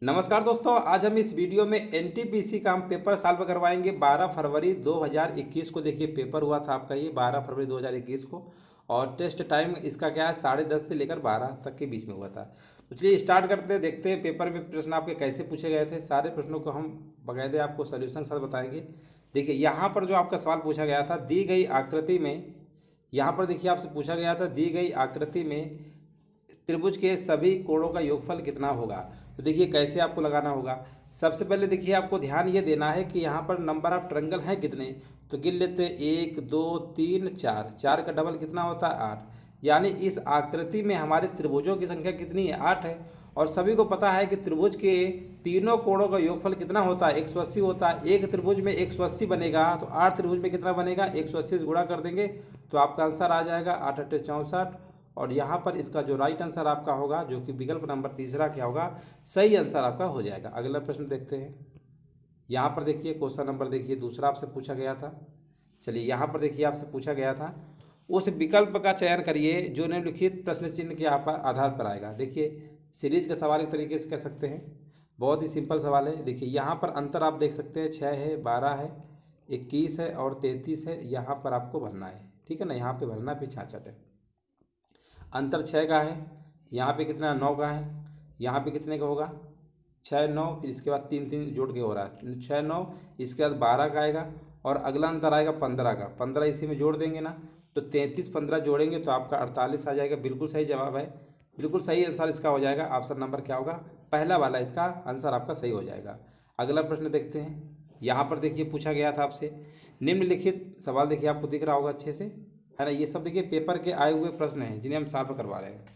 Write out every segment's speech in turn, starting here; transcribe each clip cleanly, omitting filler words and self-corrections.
नमस्कार दोस्तों, आज हम इस वीडियो में एनटीपीसी का हम पेपर सॉल्व करवाएंगे। 12 फरवरी 2021 को देखिए पेपर हुआ था आपका, ये 12 फरवरी 2021 को। और टेस्ट टाइम इसका क्या है, 10:30 से लेकर 12 तक के बीच में हुआ था। तो चलिए स्टार्ट करते हैं, देखते हैं पेपर में प्रश्न आपके कैसे पूछे गए थे। सारे प्रश्नों को हम बाकायदे आपको सोल्यूशन साथ बताएंगे। देखिए यहाँ पर जो आपका सवाल पूछा गया था, दी गई आकृति में, यहाँ पर देखिए आपसे पूछा गया था दी गई आकृति में त्रिभुज के सभी कोणों का योगफल कितना होगा। तो देखिए कैसे आपको लगाना होगा। सबसे पहले देखिए आपको ध्यान ये देना है कि यहाँ पर नंबर ऑफ ट्रायंगल हैं कितने, तो गिन लेते हैं 1 2 3 4। 4 का डबल कितना होता है 8। यानी इस आकृति में हमारे त्रिभुजों की संख्या कितनी है, 8 है। और सभी को पता है कि त्रिभुज के तीनों कोणों का योगफल कितना होता है, 180 होता है। एक त्रिभुज में 180 बनेगा तो 8 त्रिभुज में कितना बनेगा, 180 से गुणा कर देंगे तो आपका आंसर आ जाएगा 8 8 64। और यहाँ पर इसका जो राइट आंसर आपका होगा, जो कि विकल्प नंबर तीसरा क्या होगा, सही आंसर आपका हो जाएगा। अगला प्रश्न देखते हैं। यहाँ पर देखिए क्वेश्चन नंबर देखिए दूसरा आपसे पूछा गया था। चलिए यहाँ पर देखिए आपसे पूछा गया था, उस विकल्प का चयन करिए जो निम्नलिखित प्रश्न चिन्ह के आधार पर आएगा। देखिए सीरीज का सवाल एक तरीके से कह सकते हैं, बहुत ही सिंपल सवाल है। देखिए यहाँ पर अंतर आप देख सकते हैं, 6 है, 12 है, 21 है और 33 है। यहाँ पर आपको भरना है, ठीक है ना, यहाँ पे भरना पे 66 है। अंतर 6 का है, यहाँ पे कितना 9 का है, यहाँ पे कितने का होगा 6 9, फिर इसके बाद 3 3 जोड़ के हो रहा है 6 9, इसके बाद 12 का आएगा और अगला अंतर आएगा 15 का। 15 इसी में जोड़ देंगे ना, तो 33 15 जोड़ेंगे तो आपका 48 आ जाएगा। बिल्कुल सही जवाब है, बिल्कुल सही आंसर इसका हो जाएगा। ऑप्शन नंबर क्या होगा, पहला वाला इसका आंसर आपका सही हो जाएगा। अगला प्रश्न देखते हैं। यहाँ पर देखिए पूछा गया था आपसे निम्नलिखित सवाल, देखिए आपको दिख रहा होगा अच्छे से, है ना। ये सब देखिए पेपर के आए हुए प्रश्न हैं जिन्हें हम सॉल्व करवा रहे हैं।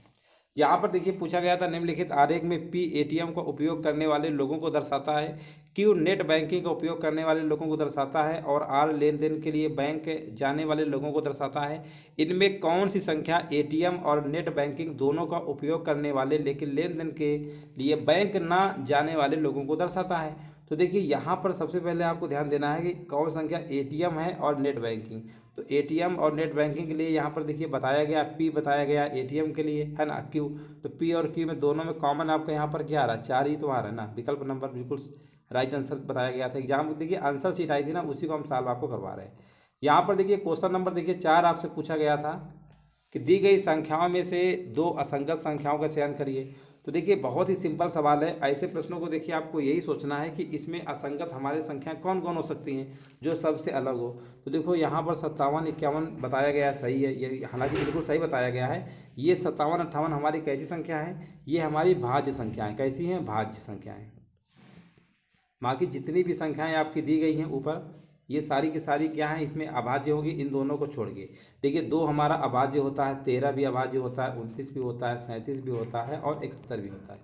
यहाँ पर देखिए पूछा गया था निम्नलिखित आरेख में पी एटीएम का उपयोग करने वाले लोगों को दर्शाता है, क्यू नेट बैंकिंग का उपयोग करने वाले लोगों को दर्शाता है और आर लेन देन के लिए बैंक जाने वाले लोगों को दर्शाता है। इनमें कौन सी संख्या एटीएम और नेट बैंकिंग दोनों का उपयोग करने वाले लेकिन लेन देन के लिए बैंक ना जाने वाले लोगों को दर्शाता है। तो देखिए यहाँ पर सबसे पहले आपको ध्यान देना है कि कौन संख्या एटीएम है और नेट बैंकिंग। तो एटीएम और नेट बैंकिंग के लिए यहाँ पर देखिए बताया गया पी, बताया गया एटीएम के लिए, है ना क्यू। तो पी और क्यू में दोनों में कॉमन आपका यहाँ पर क्या आ रहा है, 4 ही तो आ रहा है ना। विकल्प नंबर बिल्कुल राइट आंसर बताया गया था। एग्जाम देखिए आंसर शीट आई थी ना, उसी को हम सॉल्व आपको करवा रहे हैं। यहाँ पर देखिए क्वेश्चन नंबर देखिए 4 आपसे पूछा गया था कि दी गई संख्याओं में से 2 असंगत संख्याओं का चयन करिए। तो देखिए बहुत ही सिंपल सवाल है। ऐसे प्रश्नों को देखिए आपको यही सोचना है कि इसमें असंगत हमारे संख्याएं कौन कौन हो सकती हैं जो सबसे अलग हो। तो देखो यहाँ पर 57 51 बताया गया है, सही है, ये हालांकि बिल्कुल सही बताया गया है। ये 57 58 हमारी कैसी संख्या है, ये हमारी भाज्य संख्याएँ। कैसी हैं, भाज्य संख्याएँ। बाकी जितनी भी संख्याएं आपकी दी गई हैं ऊपर, ये सारी की सारी क्या है, इसमें अभाज्य होगी इन दोनों को छोड़ के। देखिए 2 हमारा अभाज्य होता है, 13 भी अभाज्य होता है, 29 भी होता है, 37 भी होता है और 71 भी होता है।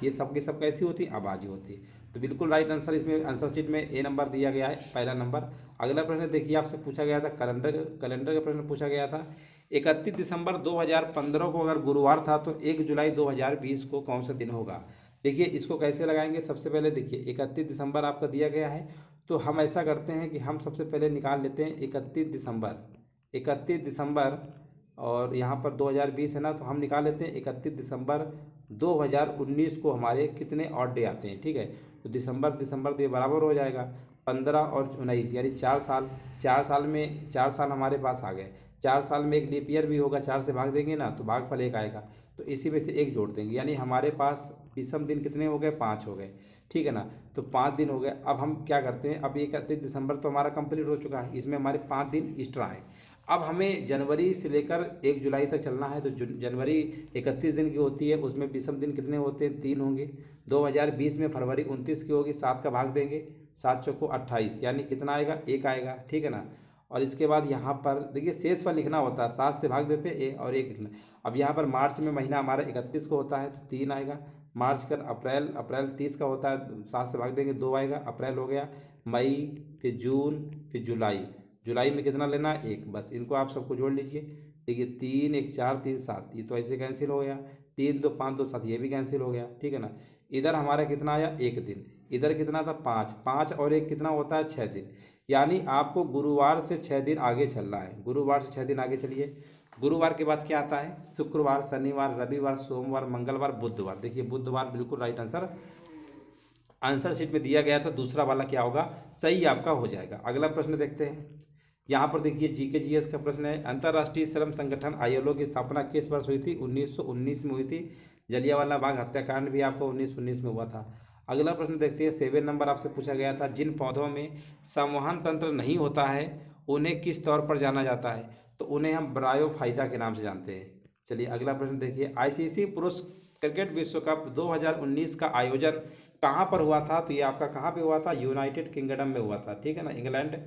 ये सब की सब कैसी होती है, अभाज्य होती है। तो बिल्कुल राइट आंसर इसमें आंसर शीट में ए नंबर दिया गया है, पहला नंबर। अगला प्रश्न देखिए आपसे पूछा गया था कैलेंडर का प्रश्न पूछा गया था। 31 दिसंबर 2015 को अगर गुरुवार था तो 1 जुलाई 2020 को कौन सा दिन होगा। देखिए इसको कैसे लगाएंगे, सबसे पहले देखिए 31 दिसंबर आपका दिया गया है, तो हम ऐसा करते हैं कि हम सबसे पहले निकाल लेते हैं 31 दिसंबर और यहाँ पर 2020 है ना, तो हम निकाल लेते हैं 31 दिसंबर 2019 को हमारे कितने ऑड डे आते हैं, ठीक है। तो दिसंबर तो ये बराबर हो जाएगा 15 और 19, यानी 4 साल। 4 साल में 4 साल हमारे पास आ गए। 4 साल में एक लीप ईयर भी होगा, 4 से भाग देंगे ना तो भागफल 1 आएगा, तो इसी में से 1 जोड़ देंगे, यानी हमारे पास विषम दिन कितने हो गए, 5 हो गए, ठीक है ना। तो 5 दिन हो गए। अब हम क्या करते हैं, अब 31 दिसंबर तो हमारा कंप्लीट हो चुका है, इसमें हमारे 5 दिन एक्स्ट्रा हैं। अब हमें जनवरी से लेकर 1 जुलाई तक चलना है। तो जनवरी 31 दिन की होती है, उसमें विषम दिन कितने होते हैं, 3 होंगे। 2020 में फरवरी 29 की होगी, 7 का भाग देंगे, 7 चौको 28, यानी कितना आएगा, 1 आएगा, ठीक है ना। और इसके बाद यहाँ पर देखिए शेष पर लिखना होता है, 7 से भाग देते हैं और 1 लिखना। अब यहाँ पर मार्च में महीना हमारा 31 को होता है तो 3 आएगा। मार्च का अप्रैल 30 का होता है, 7 से भाग देंगे 2 आएगा, अप्रैल हो गया। मई, फिर जून, फिर जुलाई में कितना लेना है, 1, बस इनको आप सबको जोड़ लीजिए। देखिए 3 1 4 3 7, ये तो ऐसे कैंसिल हो गया। 3 2 5 2 7, ये भी कैंसिल हो गया, ठीक है ना। इधर हमारा कितना आया, 1 दिन। इधर कितना था, 5 5 और 1 कितना होता है, 6 दिन। यानी आपको गुरुवार से 6 दिन आगे चलना है। गुरुवार से 6 दिन आगे चलिए। गुरुवार के बाद क्या आता है, शुक्रवार, शनिवार, रविवार, सोमवार, मंगलवार, बुधवार। देखिए बुधवार बिल्कुल राइट आंसर आंसर शीट में दिया गया था, दूसरा वाला क्या होगा, सही आपका हो जाएगा। अगला प्रश्न देखते हैं। यहाँ पर देखिए जीके जीएस का प्रश्न है, अंतर्राष्ट्रीय श्रम संगठन आईएलओ की स्थापना किस वर्ष हुई थी? 1919 में हुई थी। जलियांवाला बाग हत्याकांड भी आपको 1919 में हुआ था। अगला प्रश्न देखते हैं, 7 नंबर आपसे पूछा गया था, जिन पौधों में संवहन तंत्र नहीं होता है उन्हें किस तौर पर जाना जाता है? तो उन्हें हम ब्रायोफाइटा के नाम से जानते हैं। चलिए अगला प्रश्न देखिए, आईसीसी पुरुष क्रिकेट विश्व कप 2019 का आयोजन कहाँ पर हुआ था? तो ये आपका कहाँ पे हुआ था? यूनाइटेड किंगडम में हुआ था, ठीक है ना, इंग्लैंड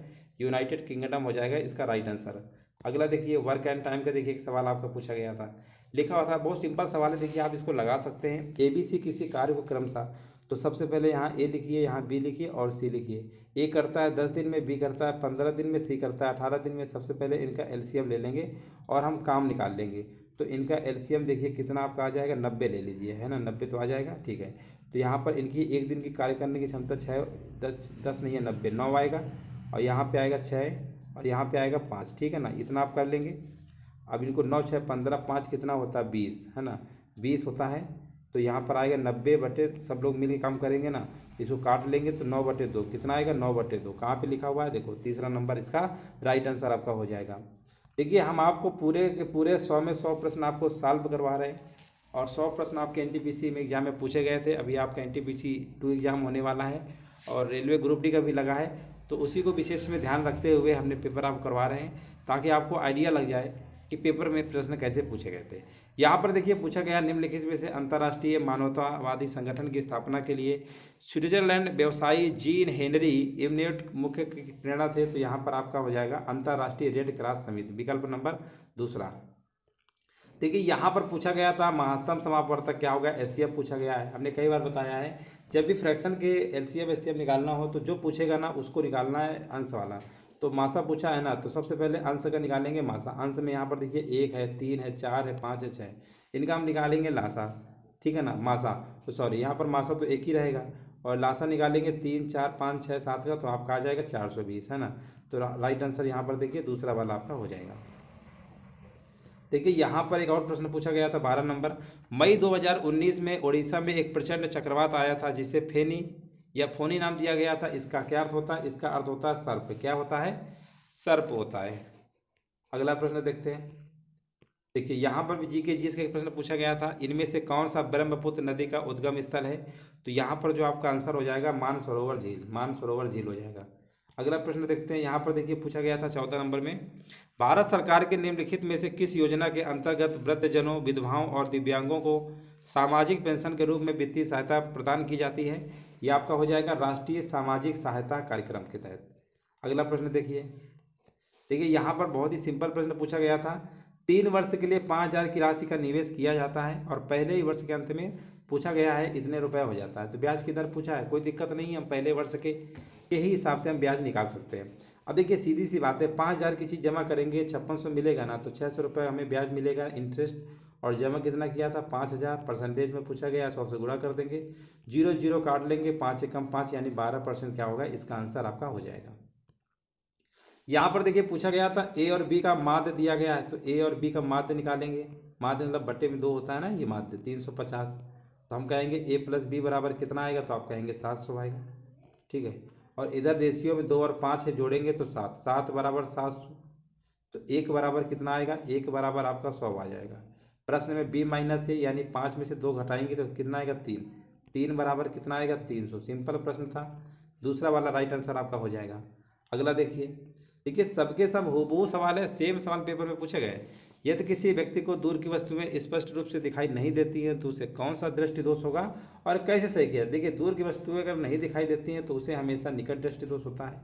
यूनाइटेड किंगडम हो जाएगा इसका राइट आंसर। अगला देखिए, वर्क एंड टाइम का देखिए एक सवाल आपका पूछा गया था, लिखा हुआ था, बहुत सिंपल सवाल है, देखिए आप इसको लगा सकते हैं। एबीसी किसी कार्य को क्रमशः, तो सबसे पहले यहाँ ए लिखिए, यहाँ बी लिखिए और सी लिखिए। ए करता है 10 दिन में, बी करता है 15 दिन में, सी करता है 18 दिन में। सबसे पहले इनका एलसीएम ले लेंगे और हम काम निकाल लेंगे। तो इनका एलसीएम देखिए कितना आपका आ जाएगा, 90 ले लीजिए, है ना, 90 तो आ जाएगा, ठीक है। तो यहाँ पर इनकी एक दिन की कार्य करने की क्षमता 6 10 नहीं है 90, 9 आएगा, और यहाँ पे आएगा 6 और यहाँ पे आएगा 5, ठीक है ना, इतना आप कर लेंगे। अब इनको 9 6 15 5 कितना होता है 20, है ना, 20 होता है। तो यहाँ पर आएगा 90 बटे, सब लोग मिलकर काम करेंगे ना, इसको काट लेंगे तो 9/2 कितना आएगा, 9/2 कहाँ पे लिखा हुआ है, देखो तीसरा नंबर इसका राइट आंसर आपका हो जाएगा। देखिए हम आपको पूरे के पूरे 100 में 100 प्रश्न आपको सॉल्व करवा रहे हैं, और 100 प्रश्न आपके एनटीपीसी में एग्जाम में पूछे गए थे। अभी आपका एनटीपीसी 2 एग्जाम होने वाला है और रेलवे ग्रुप डी का भी लगा है, तो उसी को विशेष में ध्यान रखते हुए हमने पेपर आप करवा रहे हैं, ताकि आपको आइडिया लग जाए कि पेपर में प्रश्न कैसे पूछे गए थे। यहाँ पर देखिए पूछा गया, निम्नलिखित में से अंतर्राष्ट्रीय मानवतावादी संगठन की स्थापना के लिए स्विट्जरलैंड व्यवसायी जीन हेनरी इमनेट मुख्य प्रेरणा थे? तो यहाँ पर आपका हो जाएगा अंतर्राष्ट्रीय रेड क्रॉस समिति, विकल्प नंबर दूसरा। देखिए यहाँ पर पूछा गया था महत्तम समापवर्तक क्या होगा, एचसीएफ पूछा गया है। हमने कई बार बताया है, जब भी फ्रैक्शन के एलसीएम एचसीएफ निकालना हो तो जो पूछेगा ना उसको निकालना है अंश वाला। तो मासा पूछा है ना, तो सबसे पहले अंश का निकालेंगे मासा। अंश में यहाँ पर देखिए 1 है, 3 है, 4 है, 5 है, 6, इनका हम निकालेंगे लासा, ठीक है ना, मासा, तो सॉरी यहाँ पर मासा तो एक ही रहेगा, और लासा निकालेंगे 3 4 5 6 7 का, तो आपका आ जाएगा 420, है ना। तो राइट आंसर यहाँ पर देखिए दूसरा वाला आपका हो जाएगा। देखिए यहाँ पर एक और प्रश्न पूछा गया था 12 नंबर, मई 2019 में उड़ीसा में एक प्रचंड चक्रवात आया था जिसे फेनी या फोनी नाम दिया गया था, इसका क्या अर्थ होता है? इसका अर्थ होता है सर्प। क्या होता है? सर्प होता है। अगला प्रश्न देखते हैं। देखिए यहाँ पर भी जीके जीएस का एक प्रश्न पूछा गया था, इनमें से कौन सा ब्रह्मपुत्र नदी का उद्गम स्थल है? तो यहाँ पर जो आपका आंसर हो जाएगा मानसरोवर झील, मानसरोवर झील हो जाएगा। अगला प्रश्न देखते हैं, यहाँ पर देखिए पूछा गया था 14 नंबर में, भारत सरकार के निम्नलिखित में से किस योजना के अंतर्गत वृद्धजनों, विधवाओं और दिव्यांगों को सामाजिक पेंशन के रूप में वित्तीय सहायता प्रदान की जाती है? ये आपका हो जाएगा राष्ट्रीय सामाजिक सहायता कार्यक्रम के तहत। अगला प्रश्न देखिए, देखिए यहाँ पर बहुत ही सिंपल प्रश्न पूछा गया था, 3 वर्ष के लिए 5,000 की राशि का निवेश किया जाता है और पहले ही वर्ष के अंत में पूछा गया है इतने रुपए हो जाता है। तो ब्याज की दर पूछा है, कोई दिक्कत नहीं है, हम पहले वर्ष के ही हिसाब से हम ब्याज निकाल सकते हैं। अब देखिए सीधी सी बात है, 5,000 की चीज़ जमा करेंगे 5600 मिलेगा ना, तो 600 रुपये हमें ब्याज मिलेगा इंटरेस्ट, और जमा कितना किया था 5,000, परसेंटेज में पूछा गया 100 से गुणा कर देंगे, 0 0 काट लेंगे, 5 से कम 5 यानी 12% क्या होगा, इसका आंसर आपका हो जाएगा। यहाँ पर देखिए पूछा गया था ए और बी का माध्य दिया गया है, तो ए और बी का माध्य निकालेंगे, माध्य मतलब बट्टे में 2 होता है ना, ये माध्य 350, तो हम कहेंगे ए प्लस बी बराबर कितना आएगा, तो आप कहेंगे 700 आएगा, ठीक है। और इधर रेशियो में 2 और 5 है, जोड़ेंगे तो 7, 7 बराबर 700, तो 1 बराबर कितना आएगा, 1 बराबर आपका 100 आ जाएगा। प्रश्न में बी माइनस है, यानी 5 में से 2 घटाएंगे तो कितना आएगा 3, 3 बराबर कितना आएगा 300। सिंपल प्रश्न था, दूसरा वाला राइट आंसर आपका हो जाएगा। अगला देखिए, देखिए सबके सब हूबहू सवाल है, सेम सवाल पेपर में पूछे गए। यदि किसी व्यक्ति को दूर की वस्तुएं स्पष्ट रूप से दिखाई नहीं देती हैं तो उसे कौन सा दृष्टि दोष होगा और कैसे सही किया? देखिए दूर की वस्तुएं अगर नहीं दिखाई देती हैं तो उसे हमेशा निकट दृष्टि दोष होता है।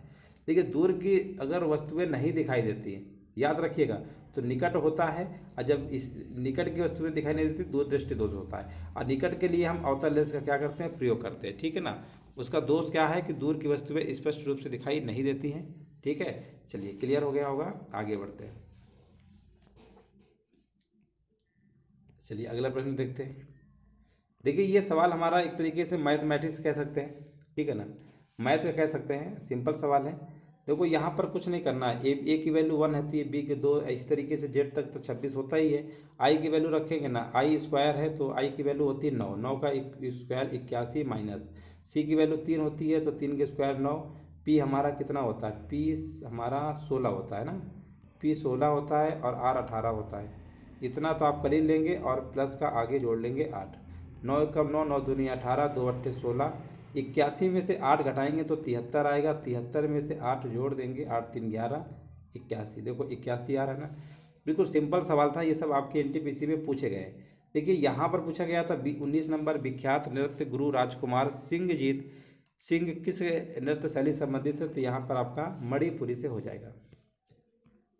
देखिए दूर की अगर वस्तुएं नहीं दिखाई देती हैं, याद रखिएगा, तो निकट होता है, और जब इस निकट की वस्तुएं दिखाई नहीं देती दूर दृष्टि दोष होता है। और निकट के लिए हम अवतल लेंस का क्या करते हैं, प्रयोग करते हैं, ठीक है ना। उसका दोष क्या है कि दूर की वस्तुएं स्पष्ट रूप से दिखाई नहीं देती हैं, ठीक है। चलिए क्लियर हो गया होगा, आगे बढ़ते हैं। चलिए अगला प्रश्न देखते हैं। देखिए ये सवाल हमारा एक तरीके से मैथमेटिक्स कह सकते हैं, ठीक है ना, मैथ का कह सकते हैं, सिंपल सवाल है। देखो यहाँ पर कुछ नहीं करना है, ए की वैल्यू 1 रहती है, बी के 2, इस तरीके से जेड तक तो 26 होता ही है। आई की वैल्यू रखेंगे ना, आई स्क्वायर है तो आई की वैल्यू होती है 9, 9 का स्क्वायर 81 माइनस सी की वैल्यू 3 होती है तो 3 के स्क्वायर 9। पी हमारा कितना होता है, पी हमारा 16 होता है ना, पी 16 होता है और आर 18 होता है। इतना तो आप कर ही लेंगे और प्लस का आगे जोड़ लेंगे 8, 9 कम 9, 9 दूनी 18, 2 अट्ठे 16, 81 में से 8 घटाएंगे तो 73 आएगा, 73 में से 8 जोड़ देंगे, 8 3 11, 81। देखो 81 आ रहा है ना, बिल्कुल सिंपल सवाल था, ये सब आपके एनटीपीसी में पूछे गए। देखिए यहाँ पर पूछा गया था 19 नंबर, विख्यात नृत्य गुरु राजकुमार सिंहजीत सिंह किस नृत्य शैली संबंधित है, तो यहाँ पर आपका मणिपुरी से हो जाएगा।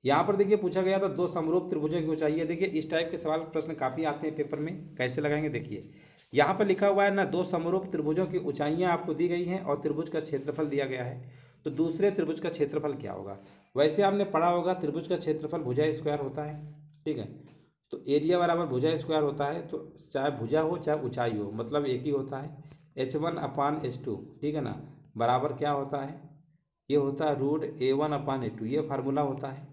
यहाँ पर देखिए पूछा गया था दो समरूप त्रिभुजों की ऊंचाई है। देखिए इस टाइप के सवाल प्रश्न काफ़ी आते हैं पेपर में, कैसे लगाएंगे देखिए यहाँ पर लिखा हुआ है ना, दो समरूप त्रिभुजों की ऊंचाइयाँ आपको दी गई हैं और त्रिभुज का क्षेत्रफल दिया गया है, तो दूसरे त्रिभुज का क्षेत्रफल क्या होगा। वैसे आपने पढ़ा होगा त्रिभुज का क्षेत्रफल भुजा स्क्वायर होता है, ठीक है, तो एरिया बराबर भुजा स्क्वायर होता है, तो चाहे भुजा हो चाहे ऊंचाई हो मतलब एक ही होता है, H1/H2, ठीक है ना, बराबर क्या होता है, ये होता है √A1/A2, ये फार्मूला होता है।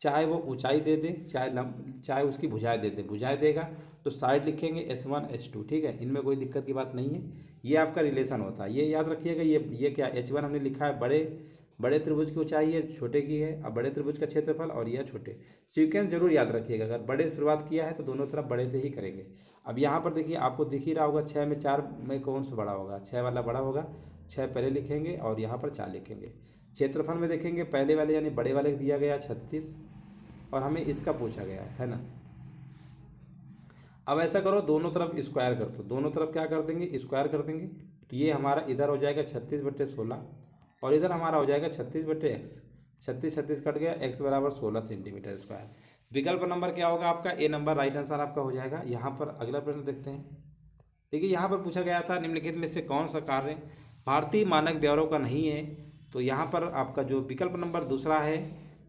चाहे वो ऊंचाई दे दे चाहे उसकी भुजाएं दे दे, भुजाएं देगा तो साइड लिखेंगे S1 H2, ठीक है, इनमें कोई दिक्कत की बात नहीं है, ये आपका रिलेशन होता है, ये याद रखिएगा। ये क्या H1 हमने लिखा है बड़े त्रिभुज की ऊंचाई है, छोटे की है, अब बड़े त्रिभुज का क्षेत्रफल और यह छोटे। सीक्वेंस जरूर याद रखिएगा, अगर बड़े शुरुआत किया है तो दोनों तरफ बड़े से ही करेंगे। अब यहाँ पर देखिए आपको दिख ही रहा होगा 6 में 4 में कौन सा बड़ा होगा, 6 वाला बड़ा होगा, 6 पहले लिखेंगे और यहाँ पर 4 लिखेंगे। क्षेत्रफल में देखेंगे पहले वाले यानी बड़े वाले दिया गया 36 और हमें इसका पूछा गया है ना। अब ऐसा करो दोनों तरफ स्क्वायर कर दो, दोनों तरफ क्या कर देंगे स्क्वायर कर देंगे, तो ये हमारा इधर हो जाएगा 36/16 और इधर हमारा हो जाएगा 36/x, 36 36 कट गया, x बराबर 16 सेंटीमीटर स्क्वायर। विकल्प नंबर क्या होगा आपका, ए नंबर राइट आंसर आपका हो जाएगा। यहाँ पर अगला प्रश्न देखते हैं। देखिए यहाँ पर पूछा गया था निम्नलिखित में से कौन सा कार्य भारतीय मानक ब्यूरो का नहीं है, तो यहाँ पर आपका जो विकल्प नंबर दूसरा है,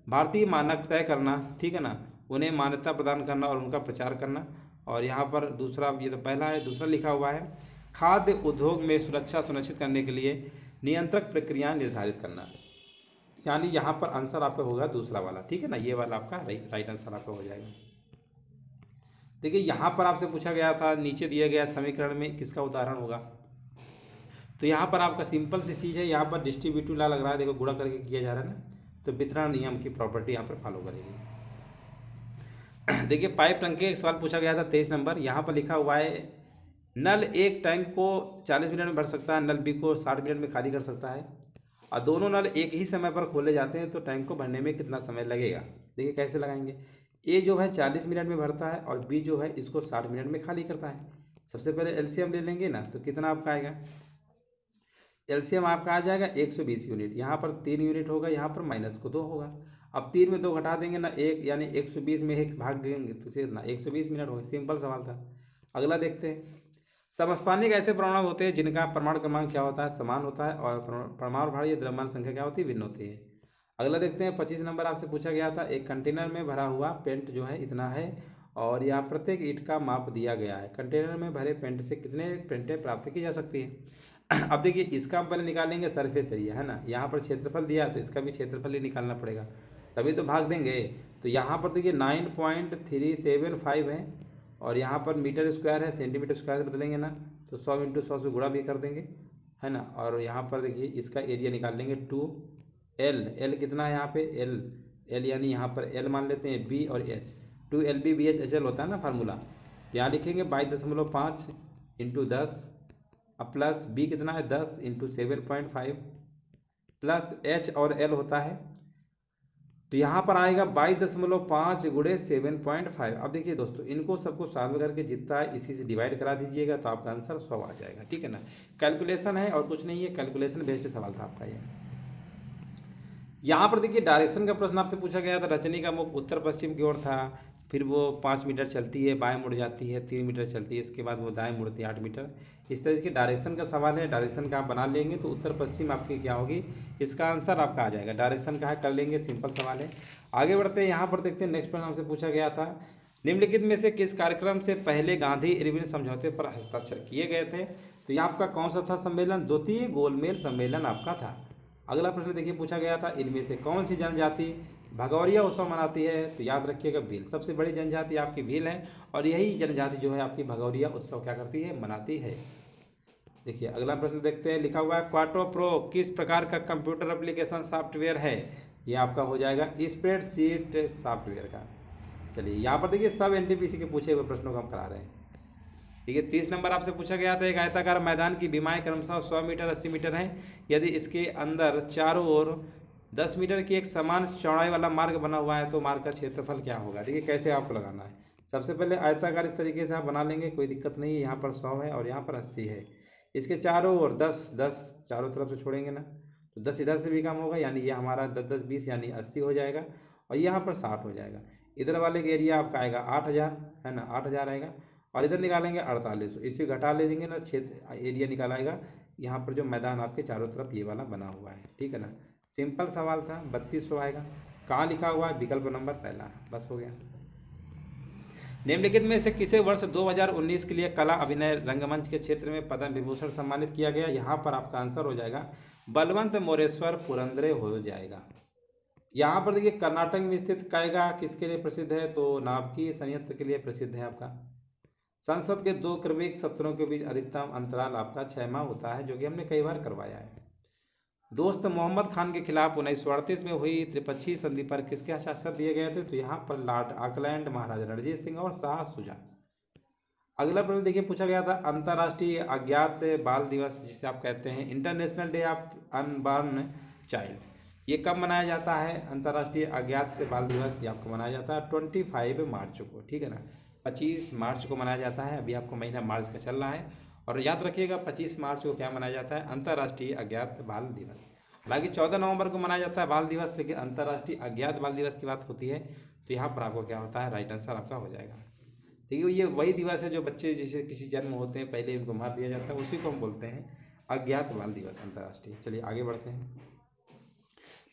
भारतीय मानक तय करना, ठीक है ना, उन्हें मान्यता प्रदान करना और उनका प्रचार करना। और यहाँ पर दूसरा, ये तो पहला है, दूसरा लिखा हुआ है खाद्य उद्योग में सुरक्षा सुनिश्चित करने के लिए नियंत्रक प्रक्रियाएं निर्धारित करना, यानी यहाँ पर आंसर आपका होगा दूसरा वाला, ठीक है ना, ये वाला आपका राइट आंसर आपका हो जाएगा। देखिए यहाँ पर आपसे पूछा गया था नीचे दिया गया समीकरण में किसका उदाहरण होगा, तो यहाँ पर आपका सिंपल सी चीज़ है, यहाँ पर डिस्ट्रीब्यूटिव लॉ लग रहा है, देखो गुणा करके किया जा रहा है ना, तो वितरण नियम की प्रॉपर्टी यहाँ पर फॉलो करेगी। देखिए पाइप टंकी का एक सवाल पूछा गया था 23 नंबर, यहाँ पर लिखा हुआ है नल एक टैंक को 40 मिनट में भर सकता है, नल बी को 60 मिनट में खाली कर सकता है, और दोनों नल एक ही समय पर खोले जाते हैं, तो टैंक को भरने में कितना समय लगेगा। देखिए कैसे लगाएंगे, ए जो है 40 मिनट में भरता है और बी जो है इसको 60 मिनट में खाली करता है। सबसे पहले एलसीएम ले लेंगे ना, तो कितना आपका आएगा, एलसीएम आपका आ जाएगा 120 यूनिट, यहाँ पर 3 यूनिट होगा, यहाँ पर माइनस को 2 होगा। अब 3 में 2 घटा देंगे ना, 1 यानी 120 में 1 भाग देंगे तो कितना 120 मिनट होगा। सिंपल सवाल था। अगला देखते हैं, समस्थानिक ऐसे परमाणु होते हैं जिनका परमाणु क्रमांक क्या होता है, समान होता है, और परमाणु भार या द्रव्यमान संख्या क्या होती है, भिन्न होती है। अगला देखते हैं 25 नंबर आपसे पूछा गया था, एक कंटेनर में भरा हुआ पेंट जो है इतना है और यहाँ प्रत्येक ईंट का माप दिया गया है, कंटेनर में भरे पेंट से कितने पेंटें प्राप्त की जा सकती है। अब देखिए इसका हम पहले निकालेंगे सरफेस एरिया, है ना, यहाँ पर क्षेत्रफल दिया तो इसका भी क्षेत्रफल ही निकालना पड़ेगा, तभी तो भाग देंगे। तो यहाँ पर देखिए 9.375 है और यहाँ पर मीटर स्क्वायर है, सेंटीमीटर स्क्वायर से बदलेंगे ना, तो 100 × 100 से गुणा भी कर देंगे, है ना, और यहाँ पर देखिए इसका एरिया निकाल लेंगे 2L, L कितना है यहाँ पे L यानी यहाँ पर L मान लेते हैं, B और H, 2LBBHHL होता है ना फार्मूला, यहाँ लिखेंगे 22.5 × 10, अब प्लस B कितना है 10 × 7.5 प्लस H और L होता है, तो यहाँ पर आएगा 22.5 × 7.5। अब देखिए दोस्तों इनको सबको सॉल्व करके जितना है इसी से डिवाइड करा दीजिएगा तो आपका आंसर 100 आ जाएगा, ठीक है ना। कैलकुलेशन है और कुछ नहीं है, कैलकुलेशन बेस्ड सवाल था आपका ये। यहाँ पर देखिए डायरेक्शन का प्रश्न आपसे पूछा गया था, रजनी का मुख उत्तर पश्चिम की ओर था, फिर वो 5 मीटर चलती है, बाएं मुड़ जाती है, 3 मीटर चलती है, इसके बाद वो दाएं मुड़ती है 8 मीटर। इस तरह के डायरेक्शन का सवाल है, डायरेक्शन का आप बना लेंगे तो उत्तर पश्चिम आपकी क्या होगी, इसका आंसर आपका आ जाएगा। डायरेक्शन का है कर लेंगे, सिंपल सवाल है। आगे बढ़ते हैं, यहाँ पर देखते हैं नेक्स्ट प्रश्न हमसे पूछा गया था, निम्नलिखित में से किस कार्यक्रम से पहले गांधी इरविन समझौते पर हस्ताक्षर किए गए थे, तो यहाँ आपका कौन सा था सम्मेलन, द्वितीय गोलमेज सम्मेलन आपका था। अगला प्रश्न देखिए पूछा गया था, इनमें से कौन सी जनजाति भगौरिया उत्सव मनाती है? तो याद रखिएगा भील। सबसे बड़ी जनजाति आपकी भील है और यही जनजाति जो है आपकी भगौरिया उत्सव क्या करती है? मनाती है। देखिए अगला प्रश्न देखते हैं, लिखा हुआ है क्वाटो प्रो किस प्रकार का कंप्यूटर एप्लीकेशन सॉफ्टवेयर है? ये आपका हो जाएगा स्प्रेडशीट सॉफ्टवेयर का। चलिए यहाँ पर देखिए सब एनटीपीसी के पूछे हुए प्रश्नों को हम करा रहे हैं। ठीक है, 30 नंबर आपसे पूछा गया था, एक आयताकार मैदान की बीमाएं क्रमशः 100 मीटर 80 मीटर हैं। यदि इसके अंदर चारों ओर 10 मीटर की एक समान चौड़ाई वाला मार्ग बना हुआ है तो मार्ग का क्षेत्रफल क्या होगा? देखिए कैसे आपको लगाना है। सबसे पहले आयताकार इस तरीके से आप बना लेंगे, कोई दिक्कत नहीं है। यहाँ पर 100 है और यहाँ पर 80 है। इसके चारों ओर 10 10 चारों तरफ से छोड़ेंगे ना, तो 10 इधर से भी कम होगा, यानी ये हमारा 10 10 20 यानी 80 हो जाएगा और यहाँ पर 60 हो जाएगा। इधर वाले का एरिया आपका आएगा 8000, है ना, 8000 आएगा और इधर निकालेंगे 4800, इसे घटा ले देंगे ना, क्षेत्र एरिया निकाल आएगा। यहाँ पर जो मैदान आपके चारों तरफ ये वाला बना हुआ है, ठीक है ना। सिंपल सवाल था, 3200 आएगा। कहाँ लिखा हुआ है? विकल्प नंबर पहला, बस हो गया। निम्नलिखित में से किसे वर्ष 2019 के लिए कला अभिनय रंगमंच के क्षेत्र में पद्म विभूषण सम्मानित किया गया? यहाँ पर आपका आंसर हो जाएगा बलवंत मोरेश्वर पुरंदरे हो जाएगा। यहाँ पर देखिए कर्नाटक में स्थित कैगा किसके लिए प्रसिद्ध है? तो नाभिकीय संयंत्र के लिए प्रसिद्ध है आपका। संसद के 2 क्रमिक सत्रों के बीच अधिकतम अंतराल आपका 6 माह होता है, जो कि हमने कई बार करवाया है। दोस्त मोहम्मद खान के खिलाफ 1938 में हुई त्रिपक्षीय संधि पर किसके हस्ताक्षर दिए गए थे? तो यहाँ पर लॉर्ड ऑकलैंड, महाराजा रणजीत सिंह और शाह सुजा। अगला प्रश्न देखिए पूछा गया था, अंतर्राष्ट्रीय अज्ञात बाल दिवस जिसे आप कहते हैं international day of unborn child, ये कब मनाया जाता है? अंतर्राष्ट्रीय अज्ञात बाल दिवस ये आपको मनाया जाता है 25 मार्च को, ठीक है ना। 25 मार्च को मनाया जाता है। अभी आपको महीना मार्च का चल रहा है और याद रखिएगा 25 मार्च को क्या मनाया जाता है? अंतर्राष्ट्रीय अज्ञात बाल दिवस। हालांकि 14 नवंबर को मनाया जाता है बाल दिवस, लेकिन अंतर्राष्ट्रीय अज्ञात बाल दिवस की बात होती है तो यहाँ पर आपको क्या होता है? राइट आंसर आपका हो जाएगा। ठीक है, ये वही दिवस है जो बच्चे जैसे किसी जन्म होते हैं पहले उनको मार दिया जाता है, उसी को हम बोलते हैं अज्ञात बाल दिवस अंतर्राष्ट्रीय। चलिए आगे बढ़ते हैं।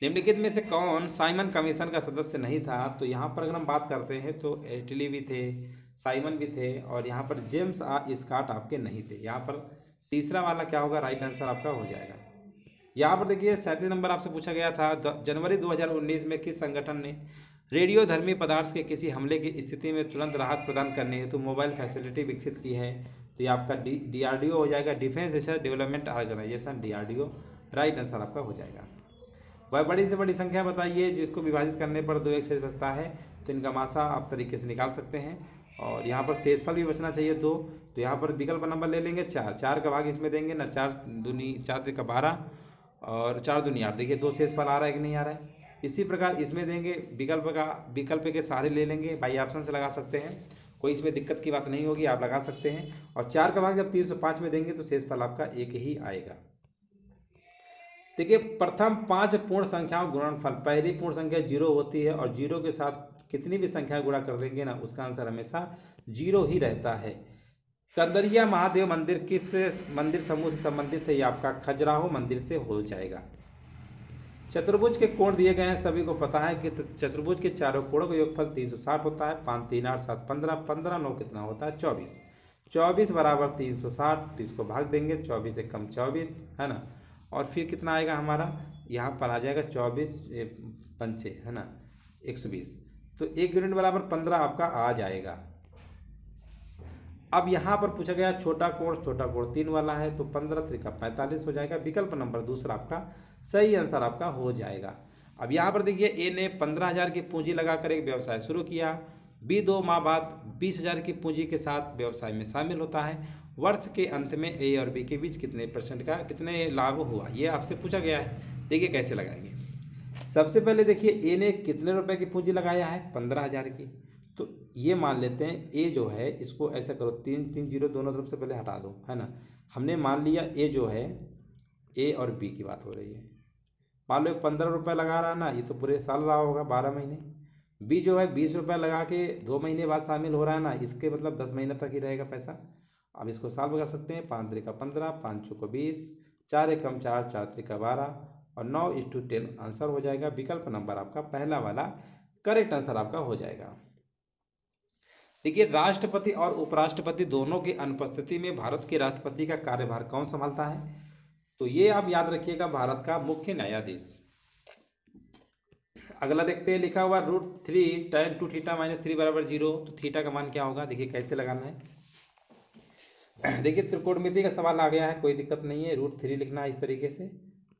निम्नलिखित में से कौन साइमन कमीशन का सदस्य नहीं था? तो यहाँ पर अगर हम बात करते हैं तो एटली भी थे, साइमन भी थे और यहाँ पर जेम्स स्कॉट आपके नहीं थे। यहाँ पर तीसरा वाला क्या होगा? राइट आंसर आपका हो जाएगा। यहाँ पर देखिए 37 नंबर आपसे पूछा गया था, जनवरी 2019 में किस संगठन ने रेडियोधर्मी पदार्थ के किसी हमले की स्थिति में तुरंत राहत प्रदान करने हेतु मोबाइल फैसिलिटी विकसित की है? तो ये आपका DRDO हो जाएगा, defence research development organisation, DRDO। Right answer आपका हो जाएगा। वह बड़ी से बड़ी संख्या बताइए जिसको विभाजित करने पर 2 एक शेष बचता है, तो इनका मासा आप तरीके से निकाल सकते हैं और यहाँ पर शेषफल भी बचना चाहिए 2, तो यहाँ पर विकल्प नंबर ले लेंगे 4, 4 का भाग इसमें देंगे ना, 4 दूनी 4 का 12 और 4 दूनी 8। देखिए 2 शेषफल आ रहा है कि नहीं आ रहा है? इसी प्रकार इसमें देंगे विकल्प के सारे ले लेंगे, बाई ऑप्शन से लगा सकते हैं, कोई इसमें दिक्कत की बात नहीं होगी, आप लगा सकते हैं। और 4 का भाग जब 305 में देंगे तो शेषफल आपका 1 ही आएगा। देखिए प्रथम 5 पूर्ण संख्याओं गुणनफल, पहली पूर्ण संख्या 0 होती है और 0 के साथ कितनी भी संख्या गुणा कर देंगे ना, उसका आंसर हमेशा 0 ही रहता है। कंदरिया महादेव मंदिर किस मंदिर समूह से संबंधित है? ये आपका खजुराहो मंदिर से हो जाएगा। चतुर्भुज के कोण दिए गए हैं, सभी को पता है कि चतुर्भुज के चारों कोणों का योगफल 360 होता है। 5 3 8 7 15, 15 9 कितना होता है? 24। 24 बराबर 360, तो इसको भाग देंगे 24 से कम 24, है ना। और फिर कितना आएगा हमारा? यहाँ पर आ जाएगा 24 पंचे, है ना, 120, तो 1 यूनिट बराबर 15 आपका आ जाएगा। अब यहाँ पर पूछा गया छोटा कोण 3 वाला है, तो 15 त्रिका 45 हो जाएगा। विकल्प नंबर दूसरा आपका सही आंसर आपका हो जाएगा। अब यहाँ पर देखिए ए ने 15,000 की पूंजी लगाकर एक व्यवसाय शुरू किया। बी 2 माह बाद 20,000 की पूंजी के साथ व्यवसाय में शामिल होता है। वर्ष के अंत में ए और बी के बीच कितने लाभ हुआ? ये आपसे पूछा गया है। देखिए कैसे लगाएंगे। सबसे पहले देखिए ए ने कितने रुपए की पूंजी लगाया है? 15,000 की। तो ये मान लेते हैं ए जो है, इसको ऐसा करो 3 3 0 दोनों तरफ से पहले हटा दो, है ना। हमने मान लिया ए जो है, ए और बी की बात हो रही है। मान लो 15 रुपये लगा रहा है ना, ये तो पूरे साल रहा होगा 12 महीने। बी जो है 20 रुपये लगा के 2 महीने बाद शामिल हो रहा है ना, इसके मतलब 10 महीने तक ही रहेगा पैसा। अब इसको सॉल्व कर सकते हैं। 5 त्रिका 15, 5 चौको 20, 4 एकम 4, 4 त्रिका 12 और 9:10 आंसर हो जाएगा। विकल्प नंबर आपका पहला वाला करेक्ट आंसर आपका हो जाएगा। देखिए राष्ट्रपति और उपराष्ट्रपति दोनों की अनुपस्थिति में भारत के राष्ट्रपति का कार्यभार कौन संभालता है? तो ये आप याद रखिएगा भारत का मुख्य न्यायाधीश। अगला देखते हैं, लिखा हुआ √3 tan 2 थीटा - 3 = 0। तो थीटा का मान क्या होगा, देखिए कैसे लगाना है। देखिए त्रिकोणमिति का सवाल आ गया है, कोई दिक्कत नहीं है, √3 लिखना है इस तरीके से।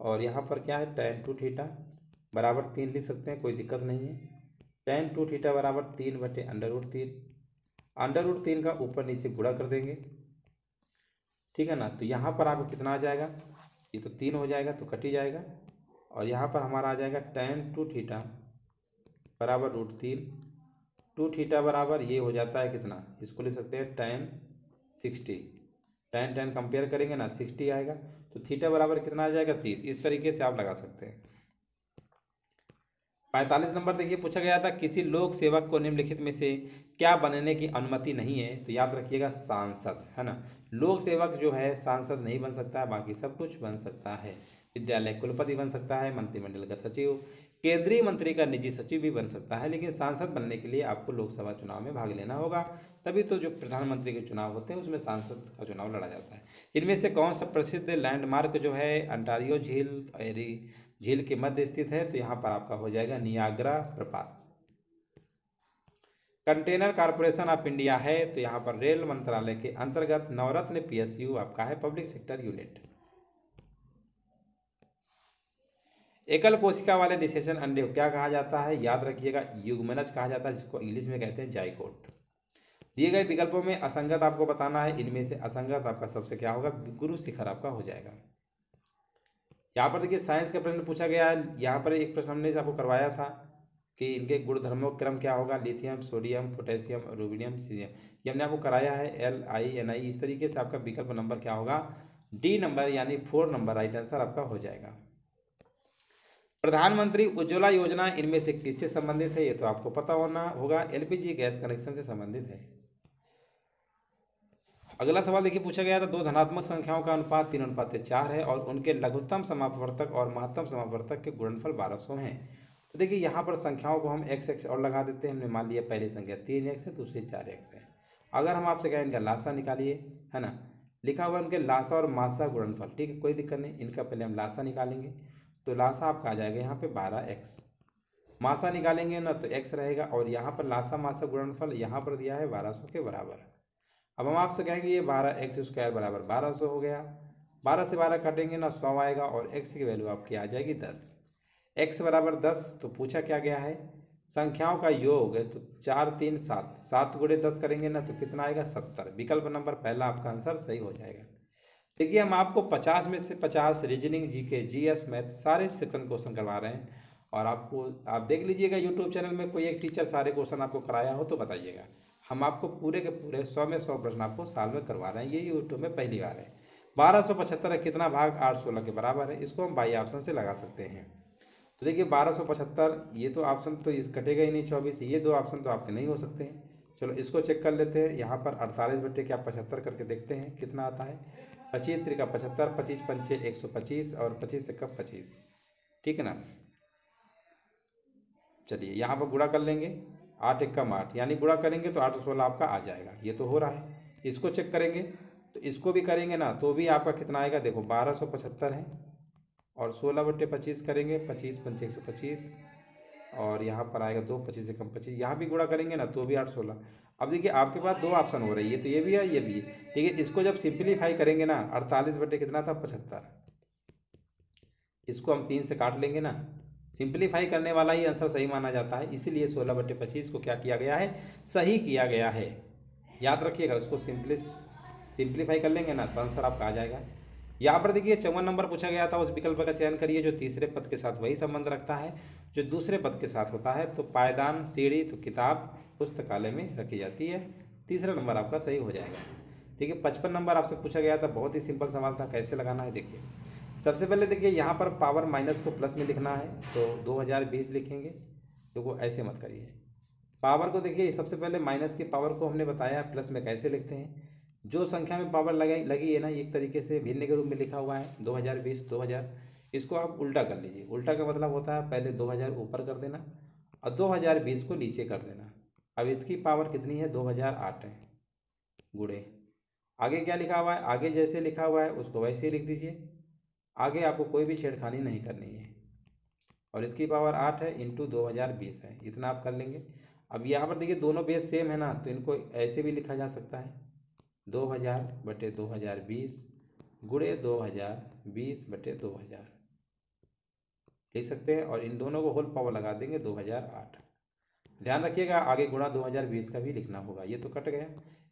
और यहाँ पर क्या है, tan 2 थीटा बराबर 3 लिख सकते हैं, कोई दिक्कत नहीं है। tan 2 थीटा बराबर 3/√3। √3 का ऊपर नीचे गुणा कर देंगे, ठीक है ना। तो यहाँ पर आपको कितना आ जाएगा, ये तो 3 हो जाएगा तो कट ही जाएगा। और यहाँ पर हमारा आ जाएगा tan 2 थीटा बराबर √3। 2 थीटा बराबर ये हो जाता है कितना, इसको लिख सकते हैं tan 60। tan कंपेयर करेंगे ना 60 आएगा, तो थीटा बराबर कितना आ जाएगा 30। इस तरीके से आप लगा सकते हैं। 45 नंबर देखिए, पूछा गया था किसी लोक सेवक को निम्नलिखित में से क्या बनने की अनुमति नहीं है। तो याद रखिएगा सांसद, है ना। लोक सेवक जो है सांसद नहीं बन सकता है, बाकी सब कुछ बन सकता है। विद्यालय कुलपति बन सकता है, मंत्रिमंडल का सचिव, केंद्रीय मंत्री का निजी सचिव भी बन सकता है। लेकिन सांसद बनने के लिए आपको लोकसभा चुनाव में भाग लेना होगा, तभी तो जो प्रधानमंत्री के चुनाव होते हैं उसमें सांसद का चुनाव लड़ा जाता है। इनमें से कौन सा प्रसिद्ध लैंडमार्क जो है अंटारियो झील के मध्य स्थित है। तो यहाँ पर आपका हो जाएगा नियाग्रा प्रपात। कंटेनर कॉरपोरेशन ऑफ इंडिया है, तो यहाँ पर रेल मंत्रालय के अंतर्गत नवरत्न PSU आपका है, पब्लिक सेक्टर यूनिट। एकल कोशिका वाले निषेचन अंडे को क्या कहा जाता है, याद रखिएगा युग्मनज कहा जाता है, जिसको इंग्लिश में कहते हैं जाइगोट। दिए गए विकल्पों में असंगत आपको बताना है, इनमें से असंगत आपका सबसे क्या होगा, गुरु शिखर आपका हो जाएगा। यहाँ पर देखिए साइंस का प्रश्न पूछा गया है। यहाँ पर एक प्रश्न हमने आपको करवाया था कि इनके गुणधर्मों क्रम क्या होगा, lithium, sodium, potassium, rubidium, caesium. ये हमने आपको कराया है LI NI। इस तरीके से आपका विकल्प नंबर क्या होगा, D नंबर यानी 4 नंबर राइट आंसर आपका हो जाएगा। प्रधानमंत्री उज्ज्वला योजना इनमें से किससे संबंधित है, ये तो आपको पता होना होगा, LPG गैस कनेक्शन से संबंधित है। अगला सवाल देखिए, पूछा गया था दो धनात्मक संख्याओं का अनुपात 3:4 है और उनके लघुत्तम समापवर्तक और महत्तम समापवर्तक के गुणनफल 1200 हैं। तो देखिए यहाँ पर संख्याओं को हम x और लगा देते हैं। हमने मान लिया पहली संख्या 3x है, दूसरी 4x है। अगर हम आपसे कहें इनका लासा निकालिए, है ना, लिखा हुआ उनके लासा और मासा गुणनफल, ठीक है, कोई दिक्कत नहीं। इनका पहले हम लासा निकालेंगे, तो लासा आपका आ जाएगा यहाँ पे 12x। मासा निकालेंगे ना तो x रहेगा, और यहाँ पर लासा मासा गुणनफल यहाँ पर दिया है 1200 के बराबर। अब हम आपसे कहेंगे ये 12x² बराबर 1200 हो गया। 12 से 12 काटेंगे ना 100 आएगा, और x की वैल्यू आपकी आ जाएगी 10। x बराबर 10। तो पूछा क्या गया है, संख्याओं का योग है, तो 4 3 7, 7 गुणे 10 करेंगे ना तो कितना आएगा 70। विकल्प नंबर पहला आपका आंसर सही हो जाएगा। देखिए हम आपको 50 में से 50 रीजनिंग, GK, GS, मैथ सारे सेकंड क्वेश्चन करवा रहे हैं। और आपको आप देख लीजिएगा यूट्यूब चैनल में कोई एक टीचर सारे क्वेश्चन आपको कराया हो तो बताइएगा। हम आपको पूरे के पूरे 100 में 100 प्रश्न आपको साल में करवा रहे हैं, ये यूट्यूब में पहली बार है। 1275 कितना भाग 816 के बराबर है, इसको हम बाई ऑप्शन से लगा सकते हैं। तो देखिए 1275, ये तो ऑप्शन तो इस कटेगा ही नहीं 24, ये दो ऑप्शन तो आपके नहीं हो सकते हैं। चलो इसको चेक कर लेते हैं। यहाँ पर 48/75 करके देखते हैं कितना आता है। 25 3 का 75, 25 5 125 और 25 से कब 25, ठीक है ना। चलिए यहाँ पर गुणा कर लेंगे, 8 1 कम 8, यानी गुणा करेंगे तो 816 आपका आ जाएगा। ये तो हो रहा है। इसको चेक करेंगे तो इसको भी करेंगे ना तो भी आपका कितना आएगा, देखो 1275 है, और 16/25 करेंगे, 25 5 125, और यहाँ पर आएगा 2, 25 से कम 25। यहाँ भी गुणा करेंगे ना तो भी 816। अब देखिए आपके पास दो ऑप्शन हो रही है, तो ये भी है ये भी है। देखिए इसको जब सिंप्लीफाई करेंगे ना, 48 बटे कितना था 75, इसको हम 3 से काट लेंगे ना, सिंप्लीफाई करने वाला ही आंसर सही माना जाता है, इसीलिए 16/25 को क्या किया गया है, सही किया गया है। याद रखिएगा, उसको सिंप्लीफाई कर लेंगे ना तो आंसर आपका आ जाएगा। यहाँ पर देखिए 54 नंबर पूछा गया था, उस विकल्प का चयन करिए जो तीसरे पद के साथ वही संबंध रखता है जो दूसरे पद के साथ होता है। तो पायदान, सीढ़ी, तो किताब पुस्तकालय में रखी जाती है। तीसरा नंबर आपका सही हो जाएगा। देखिए 55 नंबर आपसे पूछा गया था, बहुत ही सिंपल सवाल था, कैसे लगाना है देखिए। सबसे पहले देखिए यहाँ पर पावर माइनस को प्लस में लिखना है, तो 2020 लिखेंगे। देखो ऐसे मत करिए, पावर को देखिए सबसे पहले माइनस की पावर को हमने बताया प्लस में कैसे लिखते हैं। जो संख्या में पावर लगी है ना, एक तरीके से भिन्न के रूप में लिखा हुआ है 2020 2000, इसको आप उल्टा कर लीजिए। उल्टा का मतलब होता है पहले 2000 ऊपर कर देना और 2020 को नीचे कर देना। अब इसकी पावर कितनी है, 2008 है, गुणे आगे क्या लिखा हुआ है, आगे जैसे लिखा हुआ है उसको वैसे ही लिख दीजिए। आगे आपको कोई भी छेड़खानी नहीं करनी है। और इसकी पावर 8 है इंटू 2020 है, इतना आप कर लेंगे। अब यहाँ पर देखिए दोनों बेस सेम है ना, तो इनको ऐसे भी लिखा जा सकता है 2000/2020 गुणे 2020/2000 लिख सकते हैं। और इन दोनों को होल पावर लगा देंगे 2008। ध्यान रखिएगा आगे गुणा 2020 का भी लिखना होगा। ये तो कट गया,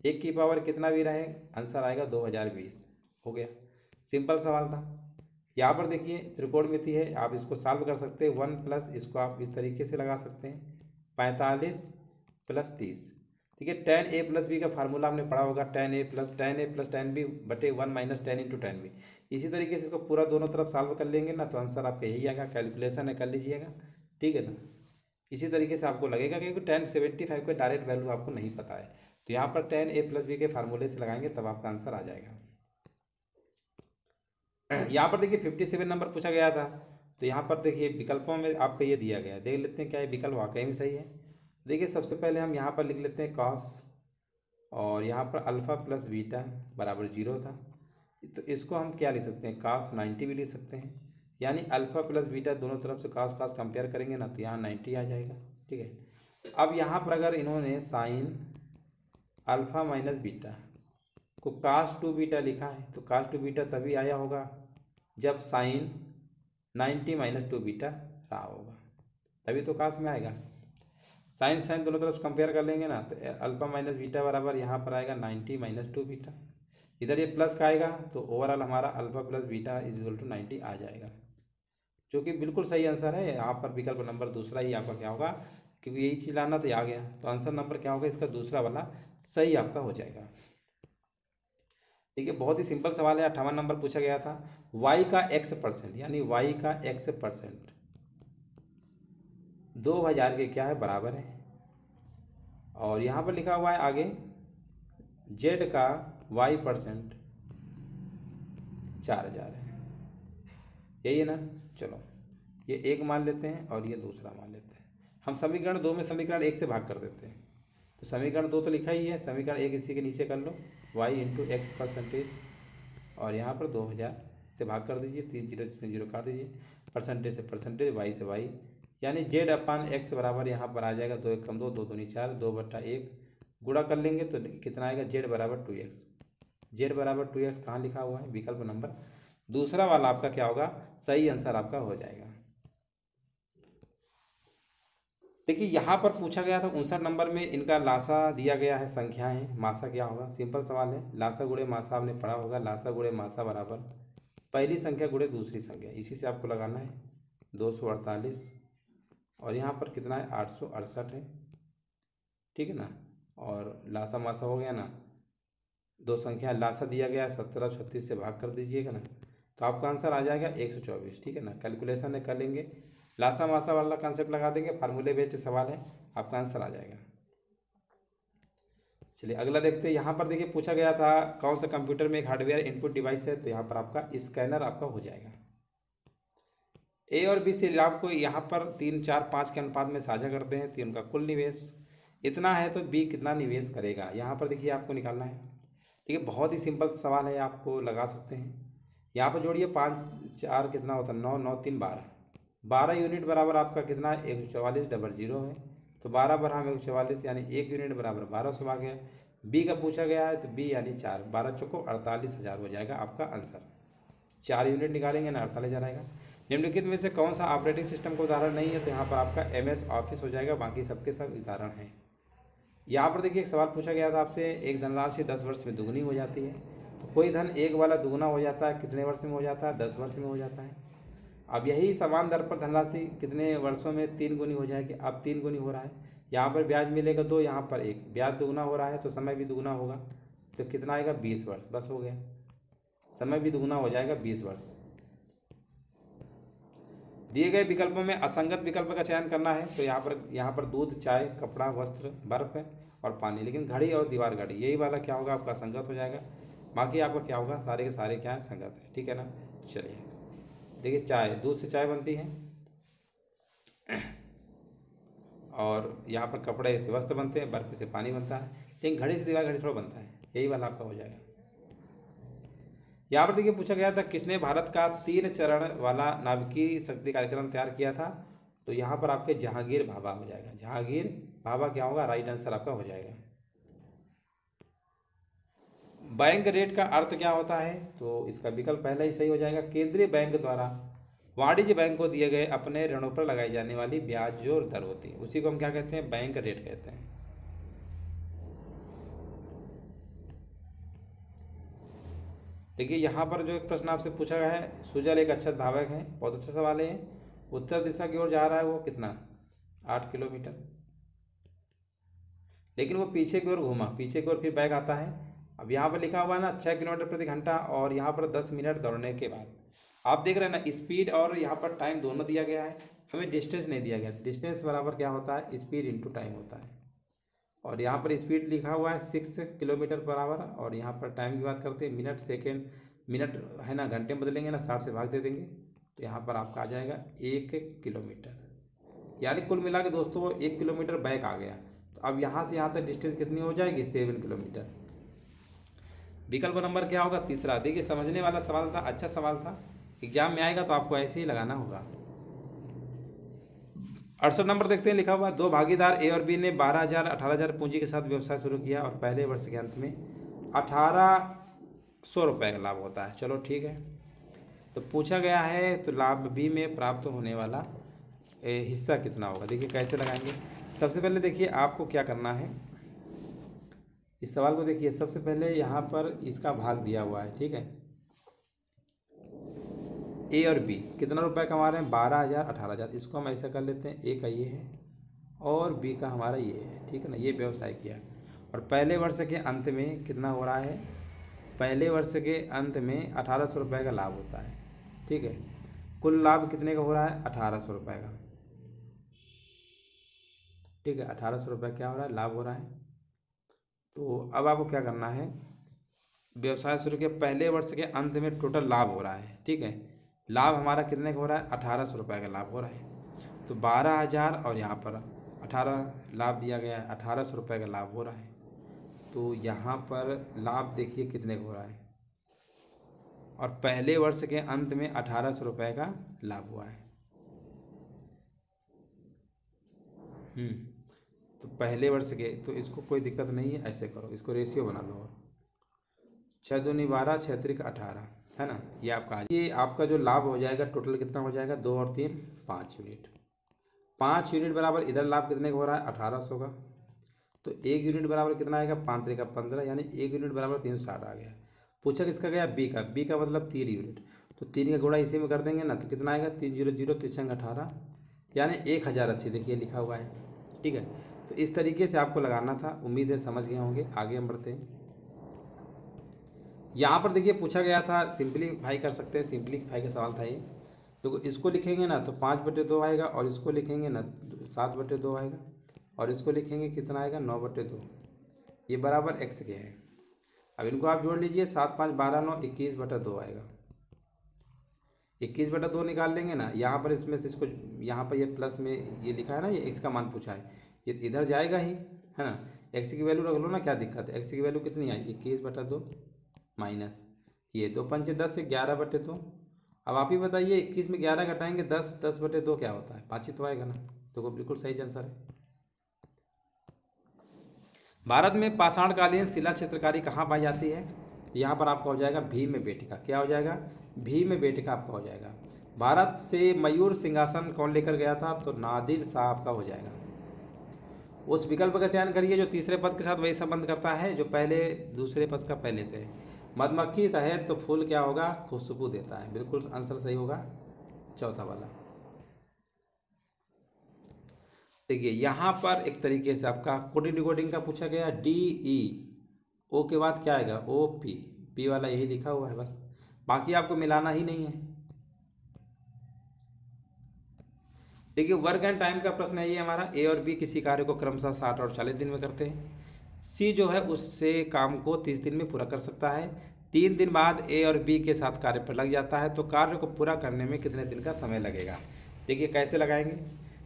एक की पावर कितना भी रहे आंसर आएगा 2020। हो गया, सिंपल सवाल था। यहाँ पर देखिए त्रिकोणमिति है, आप इसको सॉल्व कर सकते हैं। 1 प्लस इसको आप इस तरीके से लगा सकते हैं 45 + 30। ठीक है, tan a + b का फार्मूला आपने पढ़ा होगा, tan a + tan b बटे 1 - 10 × tan b। इसी तरीके से इसको पूरा दोनों तरफ सॉल्व कर लेंगे ना, तो आंसर आपका यही आएगा। कैलकुलेशन है, कर लीजिएगा, ठीक है ना। इसी तरीके से आपको लगेगा क्योंकि tan 75 का डायरेक्ट वैल्यू आपको नहीं पता है, तो यहाँ पर tan a + b के फार्मूले से लगाएंगे तब आपका आंसर आ जाएगा। यहाँ पर देखिए 57 नंबर पूछा गया था, तो यहाँ पर देखिए विकल्पों में आपका ये दिया गया है, देख लेते हैं क्या ये विकल्प वाकई में सही है। देखिए सबसे पहले हम यहाँ पर लिख लेते हैं cos, और यहाँ पर अल्फ़ा + बीटा बराबर 0 था, तो इसको हम क्या लिख सकते हैं cos 90 भी लिख सकते हैं। यानी अल्फ़ा + बीटा दोनों तरफ से cos कंपेयर करेंगे ना, तो यहाँ 90 आ जाएगा। ठीक है, अब यहाँ पर अगर इन्होंने साइन अल्फ़ा - बीटा को cos 2 बीटा लिखा है, तो cos 2 बीटा तभी आया होगा जब साइन 90 - 2 बीटा रहा होगा, तभी तो cos में आएगा। साइन साइन दोनों तरफ कंपेयर कर लेंगे ना, तो अल्फ़ा - बीटा बराबर यहाँ पर आएगा 90 - 2 बीटा। इधर ये प्लस का आएगा, तो ओवरऑल हमारा अल्फ़ा + बीटा = 90 आ जाएगा, जो कि बिल्कुल सही आंसर है। यहाँ पर विकल्प नंबर दूसरा ही आपका क्या होगा, क्योंकि यही चीज़ लाना तो आ गया, तो आंसर नंबर क्या होगा इसका दूसरा वाला सही आपका हो जाएगा। ठीक है, बहुत ही सिंपल सवाल है। 58 नंबर पूछा गया था, y का x% यानी y का x% 2000 के क्या है बराबर है, और यहाँ पर लिखा हुआ है आगे z का y% 4000 है, यही है ना। चलो ये एक मान लेते हैं और ये दूसरा मान लेते हैं। हम समीकरण 2 में समीकरण 1 से भाग कर देते हैं, तो समीकरण 2 तो लिखा ही है, समीकरण 1 इसी के नीचे कर लो y × x%, और यहाँ पर 2000 से भाग कर दीजिए, 3 0 3 0 काट दीजिए, परसेंटेज से परसेंटेज, y से y, यानी z/x बराबर यहाँ पर आ जाएगा 2 × 1 = 2, 2 दूनी 4, 2/1 गुणा कर लेंगे तो कितना आएगा z = 2x। z = 2x कहाँ लिखा हुआ है, विकल्प नंबर दूसरा वाला आपका क्या होगा, सही आंसर आपका हो जाएगा। देखिए यहाँ पर पूछा गया था 59 नंबर में, इनका लासा दिया गया है, संख्याएं, मासा क्या होगा, सिंपल सवाल है। लासा गुणे मासा आपने पढ़ा होगा, लासा गुणे मासा बराबर पहली संख्या गुणे दूसरी संख्या, इसी से आपको लगाना है 248, और यहाँ पर कितना है 868 है, ठीक है ना। और लासा मासा हो गया ना, दो संख्या लासा दिया गया है 17 36 से भाग कर दीजिएगा ना, तो आपका आंसर आ जाएगा 124। ठीक है ना, कैलकुलेशन कर लेंगे, लासा मासा वाला कॉन्सेप्ट लगा देंगे, फार्मूले बेस्ड सवाल है, आपका आंसर आ जाएगा। चलिए अगला देखते हैं। यहाँ पर देखिए पूछा गया था कौन सा कंप्यूटर में एक हार्डवेयर इनपुट डिवाइस है, तो यहाँ पर आपका स्कैनर आपका हो जाएगा। ए और बी से आपको यहाँ पर 3 4 5 के अनुपात में साझा करते हैं, तो उनका कुल निवेश इतना है, तो बी कितना निवेश करेगा, यहाँ पर देखिए आपको निकालना है। ठीक है, बहुत ही सिंपल सवाल है, आपको लगा सकते हैं। यहाँ पर जोड़िए 5 4 कितना होता है 9 9 3 12, 12 यूनिट बराबर आपका कितना है 144 000 है, तो 12 बराबर 144 यानी 1 यूनिट बराबर 1200 आ गया। बी का पूछा गया है, तो बी यानी 4, 12 चौको 48,000 हो जाएगा आपका आंसर। 4 यूनिट निकालेंगे ना 48,000 आएगा। निम्नलिखित में से कौन सा ऑपरेटिंग सिस्टम का उदाहरण नहीं है, तो यहाँ पर आपका MS ऑफिस हो जाएगा, बाकी सबके सब उदाहरण हैं। यहाँ पर देखिए एक सवाल पूछा गया था आपसे, एक धनराशि 10 वर्ष में दुगनी हो जाती है, तो कोई धन एक वाला दुगना हो जाता है, कितने वर्ष में हो जाता है, 10 वर्ष में हो जाता है। अब यही समान दर पर धनराशि कितने वर्षों में 3 गुनी हो जाएगी, अब 3 गुनी हो रहा है, यहाँ पर ब्याज मिलेगा 2, यहाँ पर 1, ब्याज दुगना हो रहा है तो समय भी दुगना होगा, तो कितना आएगा 20 वर्ष, बस हो गया, समय भी दुगना हो जाएगा 20 वर्ष। दिए गए विकल्पों में असंगत विकल्प का चयन करना है, तो यहाँ पर दूध, चाय, कपड़ा, वस्त्र, बर्फ और पानी, लेकिन घड़ी और दीवार घड़ी यही वाला क्या होगा आपका संगत हो जाएगा, बाकी आपका क्या होगा सारे के सारे क्या है संगत है। ठीक है ना। चलिए देखिए चाय, दूध से चाय बनती है, और यहाँ पर कपड़े से वस्त्र बनते हैं, बर्फ से पानी बनता है, लेकिन घड़ी से दीवार घड़ी थोड़ा बनता है, यही वाला आपका हो जाएगा। यहाँ पर देखिए पूछा गया था किसने भारत का 3 चरण वाला नाभिकीय शक्ति कार्यक्रम तैयार किया था। तो यहाँ पर आपके जहांगीर भाभा हो जाएगा। जहांगीर भाभा क्या होगा, राइट आंसर आपका हो जाएगा। बैंक रेट का अर्थ क्या होता है, तो इसका विकल्प पहला ही सही हो जाएगा। केंद्रीय बैंक द्वारा वाणिज्य बैंक को दिए गए अपने ऋणों पर लगाई जाने वाली ब्याज जो दर होती है, उसी को हम क्या कहते हैं, बैंक रेट कहते हैं। देखिए यहाँ पर जो एक प्रश्न आपसे पूछा गया है, सुजल एक अच्छा धावक है, बहुत अच्छा सवाल है। उत्तर दिशा की ओर जा रहा है, वो कितना, 8 किलोमीटर, लेकिन वो पीछे की ओर घूमा, पीछे की ओर फिर बैक आता है। अब यहाँ पर लिखा हुआ है ना 6 किलोमीटर प्रति घंटा, और यहाँ पर 10 मिनट दौड़ने के बाद। आप देख रहे हैं ना, स्पीड और यहाँ पर टाइम दोनों दिया गया है, हमें डिस्टेंस नहीं दिया गया। डिस्टेंस बराबर क्या होता है, स्पीड इंटू टाइम होता है। और यहाँ पर स्पीड लिखा हुआ है 6 किलोमीटर पर आवर, और यहाँ पर टाइम की बात करते हैं मिनट सेकेंड, मिनट है ना, घंटे में बदलेंगे ना, 60 से भाग दे देंगे, तो यहाँ पर आपका आ जाएगा 1 किलोमीटर। यानी कुल मिला के दोस्तों वो 1 किलोमीटर बैक आ गया। तो अब यहाँ से यहाँ तक डिस्टेंस कितनी हो जाएगी, 7 किलोमीटर। विकल्प नंबर क्या होगा, तीसरा। देखिए समझने वाला सवाल था, अच्छा सवाल था, एग्जाम में आएगा तो आपको ऐसे ही लगाना होगा। 68 नंबर देखते हैं, लिखा हुआ 2 भागीदार ए और बी ने 12,000 18,000 पूंजी के साथ व्यवसाय शुरू किया और पहले वर्ष के अंत में 1,800 रुपये का लाभ होता है। चलो ठीक है, तो पूछा गया है तो लाभ बी में प्राप्त होने वाला हिस्सा कितना होगा। देखिए कैसे लगाएंगे। सबसे पहले देखिए आपको क्या करना है, इस सवाल को देखिए। सबसे पहले यहाँ पर इसका भाग दिया हुआ है, ठीक है। ए और बी कितना रुपए कमा रहे हैं, 12,000 18,000। इसको हम ऐसा कर लेते हैं, ए का ये है और बी का हमारा ये है, ठीक है ना। ये व्यवसाय किया और पहले वर्ष के अंत में कितना हो रहा है, पहले वर्ष के अंत में 1,800 रुपये का लाभ होता है, ठीक है। कुल लाभ कितने का हो रहा है, 1,800 रुपये का, ठीक है। 1,800 रुपये क्या हो रहा है, लाभ हो रहा है। तो अब आपको क्या करना है, व्यवसाय शुरू के पहले वर्ष के अंत में टोटल लाभ हो रहा है, ठीक है। लाभ हमारा कितने का हो रहा है, 1,800 रुपये का लाभ हो रहा है। तो 12,000 और यहाँ पर 18 लाभ दिया गया है, 1,800 रुपये का लाभ हो रहा है। तो यहाँ पर लाभ देखिए कितने का हो रहा है, और पहले वर्ष के अंत में 1,800 रुपये का लाभ हुआ है। तो पहले वर्ष के, तो इसको कोई दिक्कत नहीं है, ऐसे करो, इसको रेशियो बना लो। 6 दूनी 12, 6 त्रिक 18, है ना। ये आपका जो लाभ हो जाएगा टोटल कितना हो जाएगा, 2 और 3 5 यूनिट। 5 यूनिट बराबर इधर लाभ कितने का हो रहा है, 1,800 का। तो 1 यूनिट बराबर कितना आएगा, 5 त्रिक 15, यानी 1 यूनिट बराबर 360 आ गया। पूछा किसका गया, बी का। बी का मतलब 3 यूनिट, तो 3 का गुणा इसी में कर देंगे ना, तो कितना आएगा, 3 0 0 3 18, यानी 1,080 देखिए लिखा हुआ है, ठीक है। तो इस तरीके से आपको लगाना था। उम्मीद है समझ गए होंगे। आगे हम बढ़ते हैं। यहाँ पर देखिए पूछा गया था, सिंप्लीफाई कर सकते हैं, सिंप्लीफाई का सवाल था ये। तो इसको लिखेंगे ना तो 5/2 आएगा, और इसको लिखेंगे ना 7/2 आएगा, और इसको लिखेंगे कितना आएगा, 9/2। ये बराबर x के है। अब इनको आप जोड़ लीजिए, 7 5 12 9 21/2 आएगा। 21/2 निकाल लेंगे ना, यहाँ पर इसमें से इसको, यहाँ पर ये प्लस में ये लिखा है ना, ये x का मान पूछा है, ये इधर जाएगा ही, है ना। x की वैल्यू रख लो ना, क्या दिक्कत है। x की वैल्यू कितनी आई, 21/2 माइनस ये 2 5 10 से 11/2। अब आप ही बताइए, 21 में 11 घटाएंगे 10, 10/2 क्या होता है, 5 ही तो आएगा ना। तो बिल्कुल सही आंसर है। भारत में पाषाणकालीन शिला चित्रकारी कहाँ पाई जाती है। यहाँ पर आपका हो जाएगा भीमबेटका। क्या हो जाएगा, भीमबेटका आपका हो जाएगा। भारत से मयूर सिंहासन कौन लेकर गया था, तो नादिर शाह आपका हो जाएगा। उस विकल्प का चयन करिए जो तीसरे पद के साथ वही संबंध करता है जो पहले दूसरे पद का पहले से है। मधुमक्खी शहद तो फूल क्या होगा, खुशबू देता है। बिल्कुल आंसर सही होगा, चौथा वाला। देखिए यहाँ पर एक तरीके से आपका कोडिंग डिकोडिंग का पूछा गया। DE, ओ के बाद क्या आएगा, OP, पी वाला यही लिखा हुआ है बस, बाकी आपको मिलाना ही नहीं है। देखिए वर्क एंड टाइम का प्रश्न है ये हमारा। ए और बी किसी कार्य को क्रमशः 60 और 40 दिन में करते हैं। सी जो है उससे काम को 30 दिन में पूरा कर सकता है। 3 दिन बाद ए और बी के साथ कार्य पर लग जाता है, तो कार्य को पूरा करने में कितने दिन का समय लगेगा। देखिए कैसे लगाएंगे।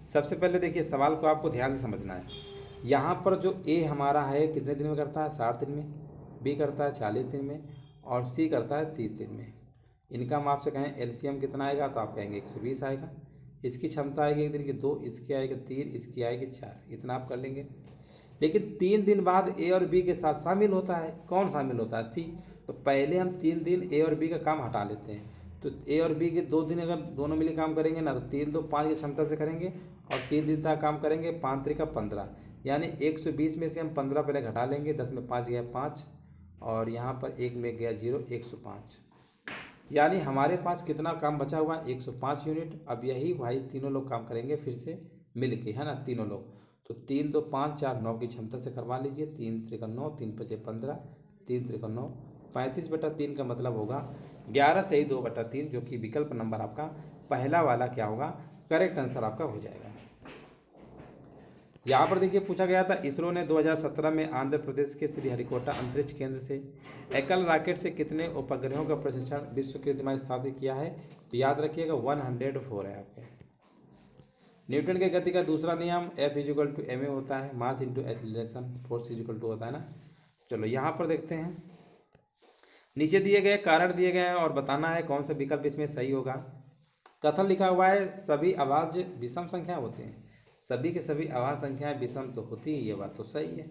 सबसे पहले देखिए सवाल को आपको ध्यान से समझना है। यहाँ पर जो ए हमारा है कितने दिन में करता है, 60 दिन में। बी करता है 40 दिन में, और सी करता है 30 दिन में। इनका हम आपसे कहें एलसीएम कितना आएगा तो आप कहेंगे 120 आएगा। इसकी क्षमता आएगी एक दिन की 2, इसकी आएगी 3, इसकी आएगी 4, इतना आप कर लेंगे। लेकिन 3 दिन बाद ए और बी के साथ शामिल होता है, कौन शामिल होता है? सी। तो पहले हम 3 दिन ए और बी का काम हटा लेते हैं। तो ए और बी के 2 दिन अगर दोनों मिले काम करेंगे ना, तो 3 2 5 की क्षमता से करेंगे और 3 दिन तक काम करेंगे, 5 3 का 15, यानी 120 में से हम 15 पहले घटा लेंगे। 10 में 5 गया 5, और यहाँ पर 1 में गया 0, 105, यानी हमारे पास कितना काम बचा हुआ? 105 यूनिट। अब यही भाई तीनों लोग काम करेंगे फिर से मिल के, है ना, तीनों लोग। तो 3 2 5 4 9 की क्षमता से करवा लीजिए। 3 3 9, 3 5 15, 3 3 9, 35/3 का मतलब होगा 11 सही 2/3, जो कि विकल्प नंबर आपका पहला वाला क्या होगा? करेक्ट आंसर आपका हो जाएगा। यहाँ पर देखिए पूछा गया था, इसरो ने 2017 में आंध्र प्रदेश के श्रीहरिकोटा अंतरिक्ष केंद्र से एकल रॉकेट से कितने उपग्रहों का प्रशिक्षण विश्व कीर्ति में स्थापित किया है? तो याद रखिएगा 104 है आपके। न्यूटन के गति का दूसरा नियम F=ma होता है, mass into acceleration, force equal to होता है ना। चलो यहाँ पर देखते हैं, नीचे दिए गए कारण दिए गए हैं और बताना है कौन सा विकल्प इसमें सही होगा। कथन लिखा हुआ है सभी अभाज्य विषम संख्या होते हैं। सभी के सभी अभाज्य संख्याएं विषम तो होती है, ये बात तो सही है।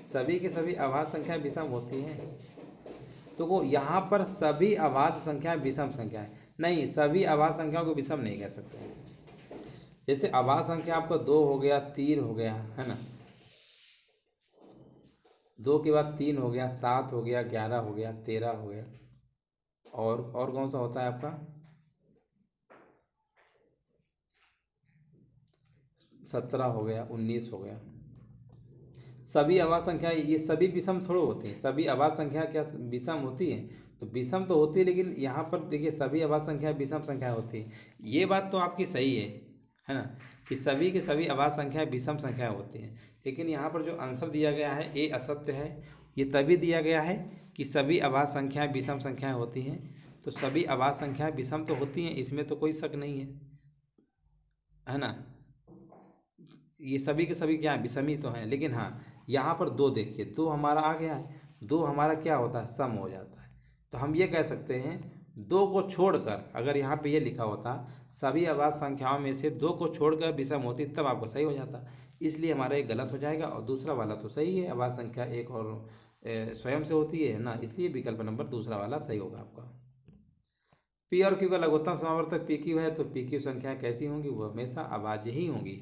सभी के सभी अभाज्य संख्याएं विषम होती हैं, तो वो यहाँ पर सभी अभाज्य संख्याएं विषम संख्याएं नहीं, सभी अभाज्य संख्याओं को विषम नहीं कह सकते। जैसे अभाज्य संख्या आपका 2 हो गया, 3 हो गया, है ना, 2 के बाद 3 हो गया, 7 हो गया, 11 हो गया, 13 हो गया, और कौन सा होता है आपका 17 हो गया, 19 हो गया। सभी अभाज्य संख्या ये सभी विषम थोड़े होती हैं। सभी अभाज्य संख्या क्या विषम होती हैं? तो विषम तो होती है, लेकिन यहाँ पर देखिए सभी अभाज्य संख्या विषम संख्या होती है। ये बात तो आपकी सही है ना, कि सभी के सभी अभाज्य संख्या विषम संख्या होती हैं। लेकिन यहाँ पर जो आंसर दिया गया है ये असत्य है। ये तभी दिया गया है कि सभी अभाज्य संख्याएं विषम संख्याएं होती हैं। तो सभी अभाज्य संख्याएं विषम तो होती हैं, इसमें तो कोई शक नहीं है ना। ये सभी के सभी क्या है? विषमी तो हैं। लेकिन हाँ, यहाँ पर 2 देखिए, 2 हमारा आ गया है, 2 हमारा क्या होता है? सम हो जाता है। तो हम ये कह सकते हैं 2 को छोड़कर, अगर यहाँ पे ये लिखा होता सभी अभाज्य संख्याओं में से 2 को छोड़कर विषम होती, तब आपको सही हो जाता। इसलिए हमारा एक गलत हो जाएगा और दूसरा वाला तो सही है। अभाज्य संख्या एक और स्वयं से होती है ना, इसलिए विकल्प नंबर दूसरा वाला सही होगा आपका। पी और क्यू का लघुत्तम समावर्तक पी क्यू है, तो पी क्यू संख्या कैसी होंगी? वो हमेशा अभाज्य ही होंगी।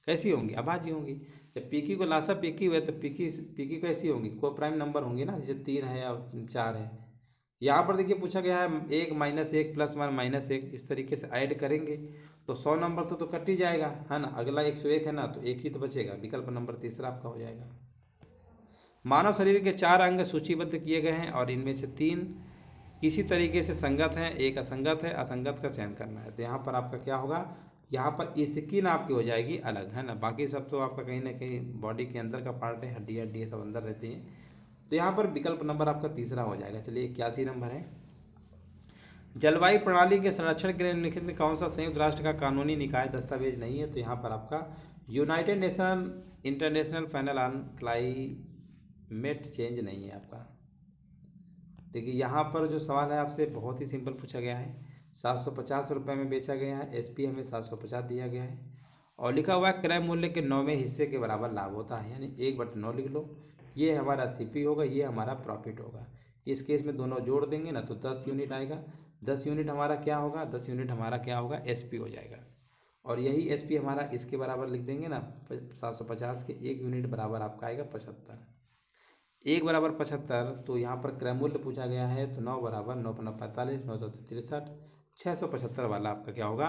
कैसी होंगी? अभाज्य होंगी। जब पी क्यू को लासा पी क्यू है तो पी क्यू कैसी होंगी? को प्राइम नंबर होंगी ना, जैसे 3 है या 4 है। यहाँ पर देखिए पूछा गया है 1 -1 +1 -1, इस तरीके से ऐड करेंगे तो 100 नंबर तो कट ही जाएगा, है ना। अगला 101 है ना, तो 1 ही तो बचेगा। विकल्प नंबर तीसरा आपका हो जाएगा। मानव शरीर के 4 अंग सूचीबद्ध किए गए हैं और इनमें से 3 किसी तरीके से संगत हैं, एक असंगत है। असंगत का चयन करना है। तो यहाँ पर आपका क्या होगा? यहाँ पर स्किन आपकी हो जाएगी अलग, है ना। बाकी सब तो आपका कहीं ना कहीं बॉडी के अंदर का पार्ट है, हड्डी सब अंदर रहती हैं। तो यहाँ पर विकल्प नंबर आपका तीसरा हो जाएगा। चलिए 81 नंबर है, जलवायु प्रणाली के संरक्षण के लिए निम्नलिखित में कौन सा संयुक्त राष्ट्र का कानूनी निकाय दस्तावेज नहीं है? तो यहाँ पर आपका United nation international panel on climate change नहीं है आपका। देखिए यहाँ पर जो सवाल है आपसे बहुत ही सिंपल पूछा गया है। 750 रुपये में बेचा गया है, एसपी हमें 750 दिया गया है और लिखा हुआ है क्रय मूल्य के 9वें हिस्से के बराबर लाभ होता है, यानी 1/9 लिख लो। ये हमारा सीपी होगा, ये हमारा प्रॉफिट होगा। इस केस में दोनों जोड़ देंगे ना तो 10 यूनिट आएगा। 10 यूनिट हमारा क्या होगा? 10 यूनिट हमारा क्या होगा? एसपी हो जाएगा। और यही एसपी हमारा इसके बराबर लिख देंगे ना, 750 के 1 यूनिट बराबर आपका आएगा 75। 1 बराबर 75, तो यहाँ पर क्रय मूल्य पूछा गया है, तो 9 बराबर 9 × 45, 9 × 63, 675 वाला आपका क्या होगा?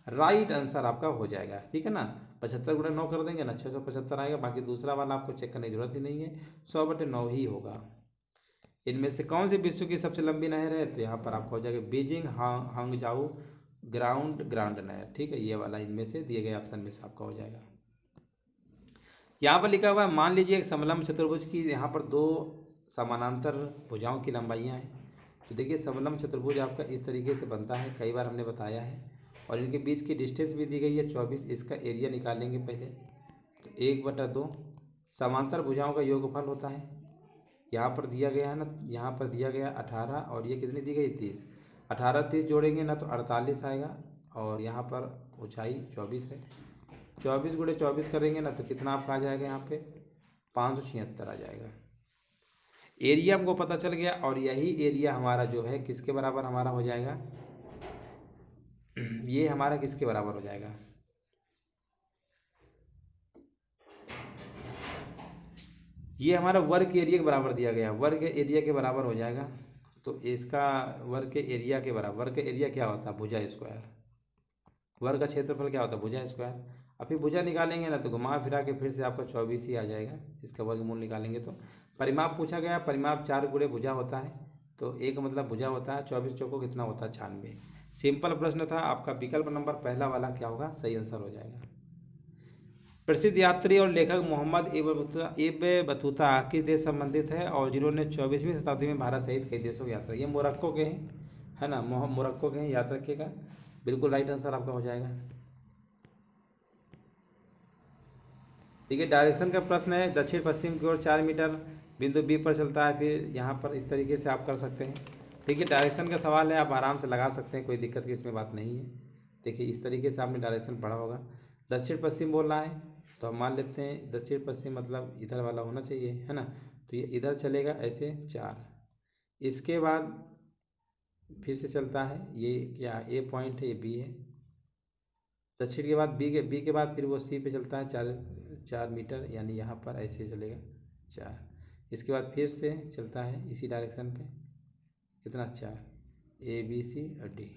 राइट आंसर आपका हो जाएगा। ठीक है ना, 75 × 9 कर देंगे ना, 675 आएगा। बाकी दूसरा वाला आपको चेक करने की जरूरत ही नहीं है, 100/9 ही होगा। इनमें से कौन सी विश्व की सबसे लंबी नहर है? तो यहाँ पर आपका हो जाएगा बीजिंग हांगजाऊ ग्रांड नहर। ठीक है, ये वाला इनमें से दिए गए ऑप्शन में से आपका हो जाएगा। यहाँ पर लिखा हुआ है मान लीजिए एक समलंब चतुर्भुज की यहाँ पर 2 समानांतर भुजाओं की लंबाइयाँ हैं। तो देखिए समलंब चतुर्भुज आपका इस तरीके से बनता है, कई बार हमने बताया है। और इनके बीच की डिस्टेंस भी दी गई है 24। इसका एरिया निकालेंगे पहले, तो 1/2 समांतर भुजाओं का योगफल होता है। यहाँ पर दिया गया है ना, यहाँ पर दिया गया 18 और ये कितनी दी गई 30। 18 30 जोड़ेंगे ना तो 48 आएगा और यहाँ पर ऊंचाई 24 है। 24 गुणे 24 करेंगे ना तो कितना आपका आ जाएगा यहाँ पे 576 आ जाएगा। एरिया हमको पता चल गया और यही एरिया हमारा जो है किसके बराबर हमारा हो जाएगा, ये हमारा किसके बराबर हो जाएगा, ये हमारा वर्ग एरिया के बराबर दिया गया, वर्ग एरिया के बराबर हो जाएगा। तो इसका वर्ग एरिया के बराबर, वर्ग एरिया क्या होता है भुजा स्क्वायर, वर्ग का क्षेत्रफल क्या होता है भुजा स्क्वायर। अभी भुजा निकालेंगे ना तो घुमा फिरा के फिर से आपका 24 ही आ जाएगा, इसका वर्गमूल निकालेंगे तो। परिमाप पूछा गया, परिमाप 4 गुणे भुजा होता है, तो एक मतलब भुजा होता है, 24 चौको कितना होता है 96। सिंपल प्रश्न था आपका, विकल्प नंबर पहला वाला क्या होगा सही आंसर हो जाएगा। प्रसिद्ध यात्री और लेखक मोहम्मद इब्न बतूता किस देश संबंधित है और जिन्होंने 24वीं शताब्दी में भारत सहित कई देशों की यात्रा, ये मोरक्को के हैं, है ना, मोरक्को के हैं, याद रखिएगा, बिल्कुल राइट आंसर आपका हो जाएगा। देखिए डायरेक्शन का प्रश्न है, दक्षिण पश्चिम की ओर 4 मीटर बिंदु बी पर चलता है, फिर यहाँ पर इस तरीके से आप कर सकते हैं। देखिए डायरेक्शन का सवाल है, आप आराम से लगा सकते हैं, कोई दिक्कत की इसमें बात नहीं है। देखिए इस तरीके से आपने डायरेक्शन पढ़ा होगा, दक्षिण पश्चिम बोल रहा है तो हम मान लेते हैं दक्षिण पश्चिम मतलब इधर वाला होना चाहिए, है ना, तो ये इधर चलेगा ऐसे 4। इसके बाद फिर से चलता है, ये क्या ए पॉइंट है, ये बी है, दक्षिण के बाद बी के बाद फिर वो सी पे चलता है 4 मीटर, यानी यहाँ पर ऐसे चलेगा 4। इसके बाद फिर से चलता है इसी डायरेक्शन पे, कितना 4, ए बी सी और डी।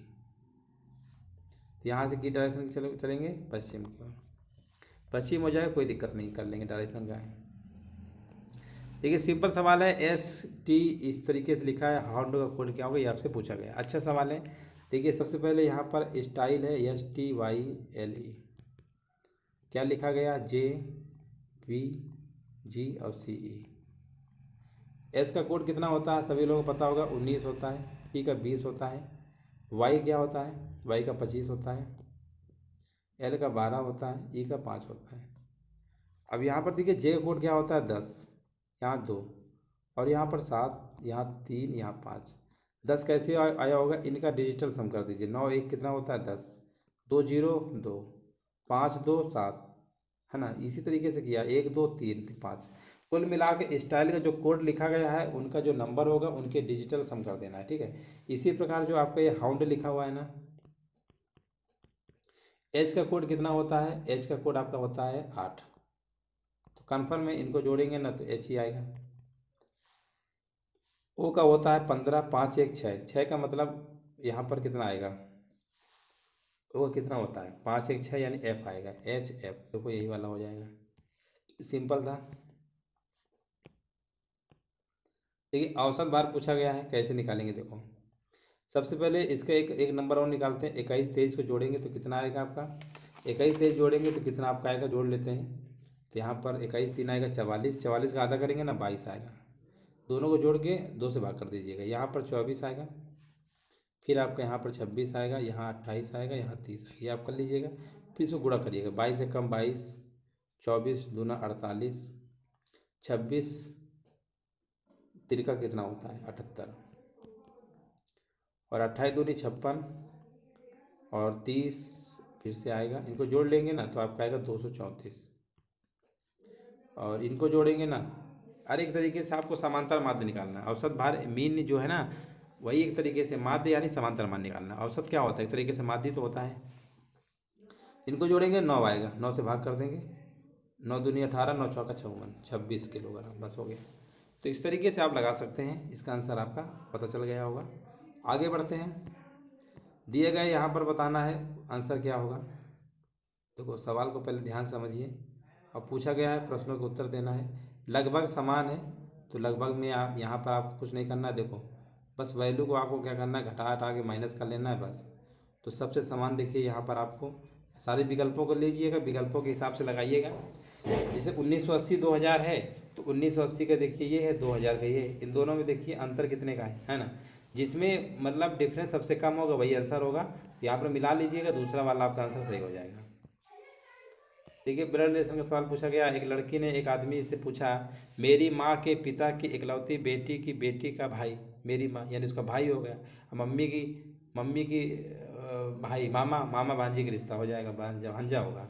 यहाँ से की डायरेक्शन चलेंगे पश्चिम की ओर, पश्चिम हो जाएगा, कोई दिक्कत नहीं, कर लेंगे डायरेक्शन का है। देखिए सिंपल सवाल है, एस टी इस तरीके से लिखा है, हाउंड का कोड क्या होगा ये आपसे पूछा गया, अच्छा सवाल है। देखिए सबसे पहले यहाँ पर स्टाइल है STYLE, क्या लिखा गया JVG और CE। एस का कोड कितना होता है सभी लोगों को पता होगा 19 होता है, टी का 20 होता है, वाई क्या होता है, वाई का 25 होता है, एल का 12 होता है, ई का 5 होता है। अब यहाँ पर देखिए जे का कोड क्या होता है 10, यहाँ 2 और यहाँ पर 7, यहाँ 3, यहाँ 5। 10 कैसे आया होगा, इनका डिजिटल सम कर दीजिए, 9 1 कितना होता है 10, 2 0 2, 5 2 7, है ना, इसी तरीके से किया 1 2 3 5। कुल मिला के स्टाइल का जो कोड लिखा गया है उनका जो नंबर होगा उनके डिजिटल सम कर देना है, ठीक है। इसी प्रकार जो आपका ये हाउंड लिखा हुआ है ना, एच का कोड कितना होता है, एच का कोड आपका होता है 8, तो कन्फर्म में इनको जोड़ेंगे ना तो एच ही आएगा। ओ का होता है 15, 5 1 6, 6 का मतलब यहाँ पर कितना आएगा, ओ कितना होता है 5 1 6 यानी एफ आएगा, एच एफ, देखो यही वाला हो जाएगा, सिंपल था। देखिए औसत भार पूछा गया है, कैसे निकालेंगे देखो, सबसे पहले इसका एक नंबर और निकालते हैं, 21 23 को जोड़ेंगे तो कितना आएगा आपका, 21 23 जोड़ेंगे तो कितना आपका आएगा, जोड़ लेते हैं, तो यहाँ पर 21 3 आएगा 44, 44 का आधा करेंगे ना 22 आएगा, दोनों को जोड़ के 2 से भाग कर दीजिएगा, यहाँ पर 24 आएगा, फिर आपका यहाँ पर 26 आएगा, यहाँ 28 आएगा, यहाँ 30 आएगा, ये आप कर लीजिएगा, फिर इसको गुणा करिएगा, 22 से कम 22, 24 दूना 48, 26 तिरका कितना होता है 78 और 28 दूनी 56 और 30 फिर से आएगा, इनको जोड़ लेंगे ना तो आपका आएगा 234 और इनको जोड़ेंगे ना, हर एक तरीके से आपको समांतर माध्य निकालना है। औसत भार मीन जो है ना वही एक तरीके से माध्य यानी समांतर मान निकालना है। औसत क्या होता है, एक तरीके से माध्य तो होता है। इनको जोड़ेंगे 9 आएगा, 9 से भाग कर देंगे, 9 दूनी 18, 9 चौका 56, 26 किलोग्राम, बस हो गया। तो इस तरीके से आप लगा सकते हैं, इसका आंसर आपका पता चल गया होगा। आगे बढ़ते हैं, दिए गए यहाँ पर बताना है आंसर क्या होगा। देखो सवाल को पहले ध्यान समझिए, और पूछा गया है प्रश्नों का उत्तर देना है। लगभग समान है तो लगभग में आप यहाँ पर आपको कुछ नहीं करना है, देखो बस वैल्यू को आपको क्या करना है, घटा हटा के माइनस कर लेना है बस। तो सबसे समान देखिए यहाँ पर आपको सारे विकल्पों को लीजिएगा, विकल्पों के हिसाब से लगाइएगा। जैसे 1980 2000 है तो 1980 का देखिए ये है, 2000 का ये है, इन दोनों में देखिए अंतर कितने का है ना, जिसमें मतलब डिफरेंस सबसे कम होगा वही आंसर होगा। यहाँ पर मिला लीजिएगा, दूसरा वाला आपका आंसर सही हो जाएगा। देखिए ब्लड रिलेशन का सवाल पूछा गया। एक लड़की ने एक आदमी से पूछा, मेरी माँ के पिता की इकलौती बेटी की बेटी का भाई, मेरी माँ यानी उसका भाई हो गया, मम्मी की भाई, मामा मामा भांजी का रिश्ता हो जाएगा, भांजा भांजा होगा।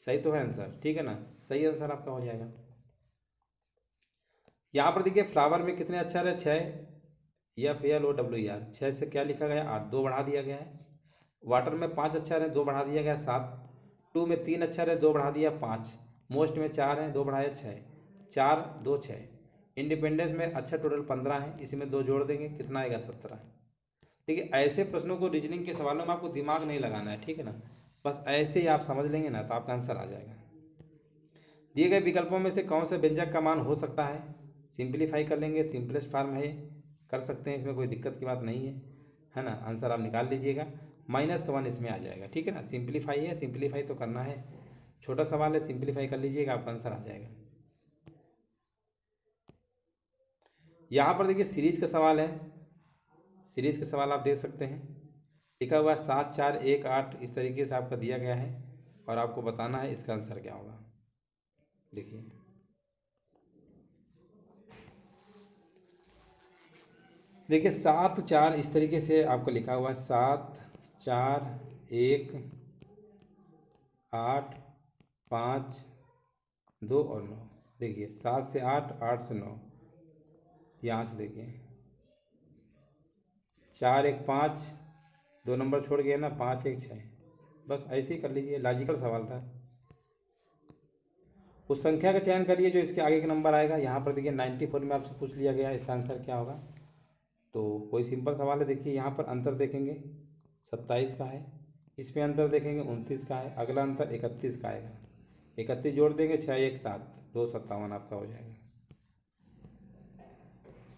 सही तो है आंसर, ठीक है ना, सही आंसर आपका हो जाएगा। यहाँ पर देखिए फ्लावर में कितने अक्षर है, 6, FLOWER, 6 से क्या लिखा गया 8, 2 बढ़ा दिया गया है। वाटर में 5 अक्षर है, 2 बढ़ा दिया गया 7। टू में 3 अक्षर है, 2 बढ़ा दिया 5। मोस्ट में 4 है, 2 बढ़ाया 6, 4 2 6। इंडिपेंडेंस में अक्षर टोटल 15 है, इसी में 2 जोड़ देंगे कितना आएगा 17। देखिए ऐसे प्रश्नों को रीजनिंग के सवालों में आपको दिमाग नहीं लगाना है, ठीक है ना, बस ऐसे ही आप समझ लेंगे ना तो आपका आंसर आ जाएगा। दिए गए विकल्पों में से कौन से व्यंजक का मान हो सकता है, सिंपलीफाई कर लेंगे, सिंपलेस्ट फॉर्म है, कर सकते हैं, इसमें कोई दिक्कत की बात नहीं है ना। आंसर आप निकाल लीजिएगा, -1 इसमें आ जाएगा, ठीक है ना। सिंपलीफाई है, सिंपलीफाई तो करना है, छोटा सवाल है, सिंपलीफाई कर लीजिएगा, आपका आंसर आ जाएगा। यहाँ पर देखिए सीरीज का सवाल है, सीरीज के सवाल आप देख सकते हैं, लिखा हुआ है 7 4 1 8, इस तरीके से आपका दिया गया है और आपको बताना है इसका आंसर क्या होगा। देखिए देखिए 7 4 इस तरीके से आपको लिखा हुआ है, 7 4 1 8 5 2 और 9। देखिए 7 से 8, 8 से 9, यहाँ से देखिए 4 1 5, 2 नंबर छोड़ गए ना, 5 1 6, बस ऐसे ही कर लीजिए, लॉजिकल सवाल था। उस संख्या का चयन करिए जो इसके आगे का नंबर आएगा। यहाँ पर देखिए 94 में आपसे पूछ लिया गया, इसका आंसर क्या होगा, तो कोई सिंपल सवाल है। देखिए यहाँ पर अंतर देखेंगे 27 का है, इसमें अंतर देखेंगे 29 का है, अगला अंतर 31 का आएगा, 31 जोड़ देंगे 6 1 7, 257 आपका हो जाएगा।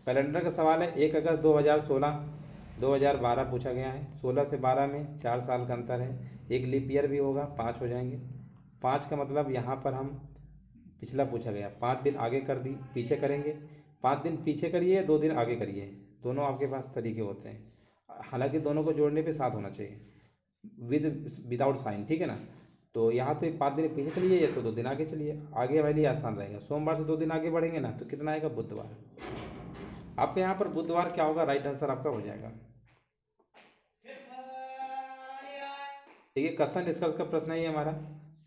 कैलेंडर का सवाल है, 1 अगस्त 2016 2012 पूछा गया है। 16 से 12 में 4 साल का अंतर है, एक लीप ईयर भी होगा, 5 हो जाएंगे। 5 का मतलब यहाँ पर हम पिछला पूछा गया, 5 दिन आगे कर दी पीछे करेंगे, 5 दिन पीछे करिए 2 दिन आगे करिए, दोनों आपके पास तरीके होते हैं। हालांकि दोनों को जोड़ने पे साथ होना चाहिए, विदाउट साइन, ठीक है ना। तो यहाँ तो 5 दिन पीछे चलिए या तो 2 दिन आगे चलिए, आगे वाले लिए आसान रहेगा। सोमवार से 2 दिन आगे बढ़ेंगे ना तो कितना आएगा बुधवार। आपके यहाँ पर बुधवार क्या होगा, राइट आंसर आपका हो जाएगा। देखिए कथन निष्कर्ष का प्रश्न है हमारा,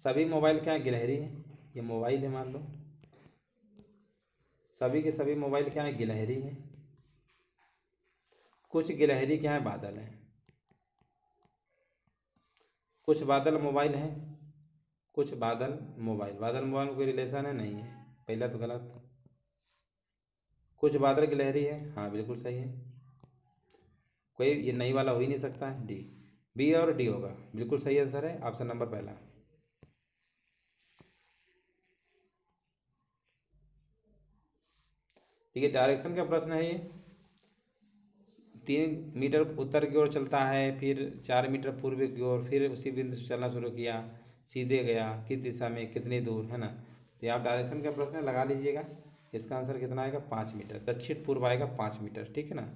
सभी मोबाइल क्या है गिलहरी है, ये मोबाइल है मान लो, सभी के सभी मोबाइल क्या है गिलहरी है, कुछ गिलहरी क्या है बादल है, कुछ बादल मोबाइल है, कुछ बादल मोबाइल, बादल मोबाइल में कोई रिलेशन है नहीं है, पहला तो गलत। कुछ बादल गिलहरी है, हाँ बिल्कुल सही है, कोई ये नई वाला हो ही नहीं सकता है, डी, बी और डी होगा, बिल्कुल सही आंसर है, ऑप्शन नंबर पहला। देखिए डायरेक्शन का प्रश्न है ये, 3 मीटर उत्तर की ओर चलता है, फिर 4 मीटर पूर्व की ओर, फिर उसी बिंदु से चलना शुरू किया, सीधे गया, किस दिशा में, कितनी दूर, है ना। तो आप डायरेक्शन का प्रश्न लगा लीजिएगा, इसका आंसर कितना आएगा 5 मीटर, दक्षिण पूर्व आएगा 5 मीटर, ठीक है ना।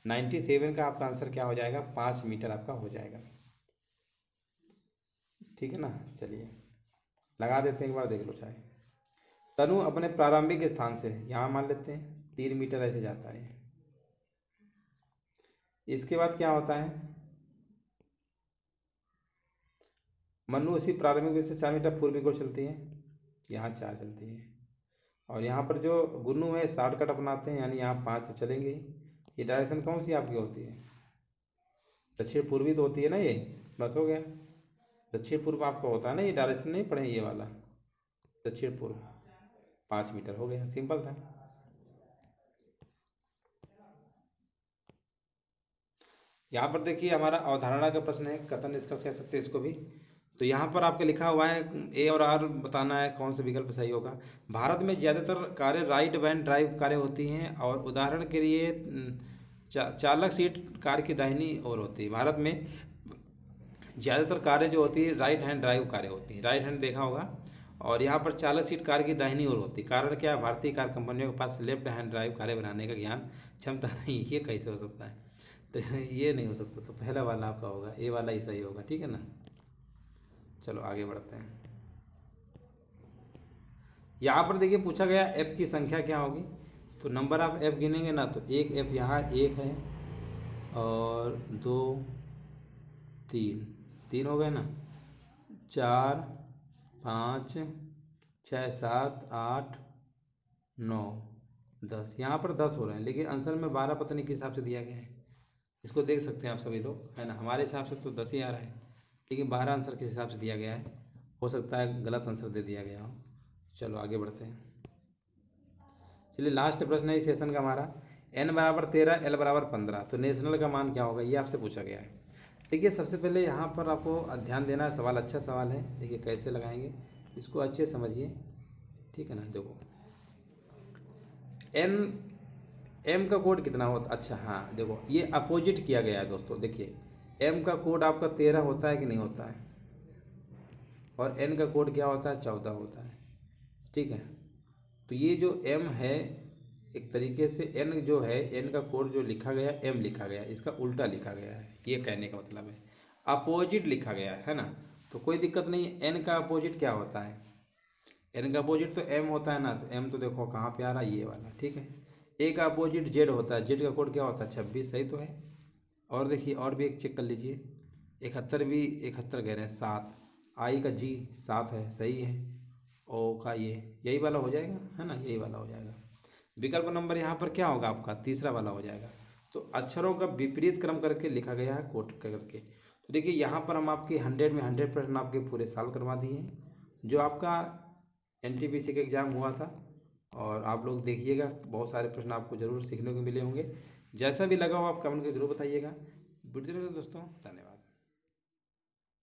97 का आपका आंसर क्या हो जाएगा, 5 मीटर आपका हो जाएगा, ठीक है ना। चलिए लगा देते हैं, एक बार देख लो चाहे। तनु अपने प्रारंभिक स्थान से यहाँ मान लेते हैं 3 मीटर ऐसे जाता है, इसके बाद क्या होता है, मनु उसी प्रारंभिक बिंदु से 4 मीटर पूर्व की ओर चलती है, यहाँ 4 चलती है, और यहाँ पर जो गुन्नू है शॉर्टकट अपनाते हैं, यानी यहाँ 5 चलेंगे। ये डायरेक्शन कौन सी आपकी होती है, दक्षिण पूर्वी तो होती है ना ये, बस हो गया। दक्षिण पूर्व आपका होता है ना, ये डायरेक्शन नहीं पढ़े ये वाला, दक्षिण पूर्व 5 मीटर हो गया, सिंपल था। यहाँ पर देखिए हमारा अवधारणा का प्रश्न है, कथन निष्कर्ष कह सकते हैं इसको भी। तो यहाँ पर आपके लिखा हुआ है ए और आर बताना है कौन सा विकल्प सही होगा। भारत में ज़्यादातर कारें राइट हैंड ड्राइव कारें होती हैं, और उदाहरण के लिए चालक सीट कार की दाहिनी ओर होती है। भारत में ज़्यादातर कारें जो होती है राइट हैंड ड्राइव कारें होती हैं, राइट हैंड देखा होगा, और यहाँ पर चालक सीट कार की दाहिनी ओर होती है। कारण क्या है, भारतीय कार कंपनियों के पास लेफ्ट हैंड ड्राइव कारें बनाने का ज्ञान क्षमता नहीं। ये कैसे हो सकता है, तो ये नहीं हो सकता, तो पहला वाला आपका होगा, ए वाला ही सही होगा, ठीक है ना। चलो आगे बढ़ते हैं। यहाँ पर देखिए पूछा गया एफ की संख्या क्या होगी, तो नंबर ऑफ एफ गिनेंगे ना, तो एक एफ यहाँ एक है और दो, तीन, तीन हो गए ना, चार, पाँच, छः, सात, आठ, नौ, 10, यहाँ पर 10 हो रहे हैं, लेकिन आंसर में 12 पता नहीं किस हिसाब से दिया गया है। इसको देख सकते हैं आप सभी लोग, है ना, हमारे हिसाब से तो 10 ही आ रहा है, लेकिन 12 आंसर किस हिसाब से दिया गया है, हो सकता है गलत आंसर दे दिया गया हो। चलो आगे बढ़ते हैं। चलिए लास्ट प्रश्न है इस सेशन का हमारा, n बराबर 13 l बराबर 15, तो नेशनल का मान क्या होगा, ये आपसे पूछा गया है। देखिए सबसे पहले यहाँ पर आपको ध्यान देना है, सवाल अच्छा सवाल है, देखिए कैसे लगाएंगे इसको अच्छे समझिए, ठीक है ना। देखो एन एम का कोड कितना होता, अच्छा हाँ देखो ये अपोजिट किया गया है दोस्तों। देखिए एम का कोड आपका 13 होता है कि नहीं होता है, और एन का कोड क्या होता है, 14 होता है, ठीक है। तो ये जो एम है एक तरीके से एन जो है, एन का कोड जो लिखा गया एम लिखा गया, इसका उल्टा लिखा गया है, ये कहने का मतलब है अपोजिट लिखा गया है ना। तो कोई दिक्कत नहीं है, एन का अपोजिट क्या होता है, एन का अपोजिट तो एम होता है ना, तो एम तो देखो कहाँ पे आ रहा है, ये वाला, ठीक है। ए का अपोजिट जेड होता है, जेड का कोड क्या होता है, 26, सही तो है। और देखिए और भी एक चेक कर लीजिए, 71 भी 71 कह रहे हैं, 7, आई का जी 7 है, सही है। ओ का ये यही वाला हो जाएगा, है ना, यही वाला हो जाएगा। विकल्प नंबर यहाँ पर क्या होगा आपका, तीसरा वाला हो जाएगा। तो अक्षरों का विपरीत क्रम करके लिखा गया है कोट करके। तो देखिए यहाँ पर हम आपके 100 में 100 प्रश्न आपके पूरे साल करवा दिए हैं, जो आपका NTPC का एग्ज़ाम हुआ था। और आप लोग देखिएगा बहुत सारे प्रश्न आपको ज़रूर सीखने को मिले होंगे। जैसा भी लगा हो आप कमेंट करके जरूर बताइएगा। वीडियो दोस्तों धन्यवाद।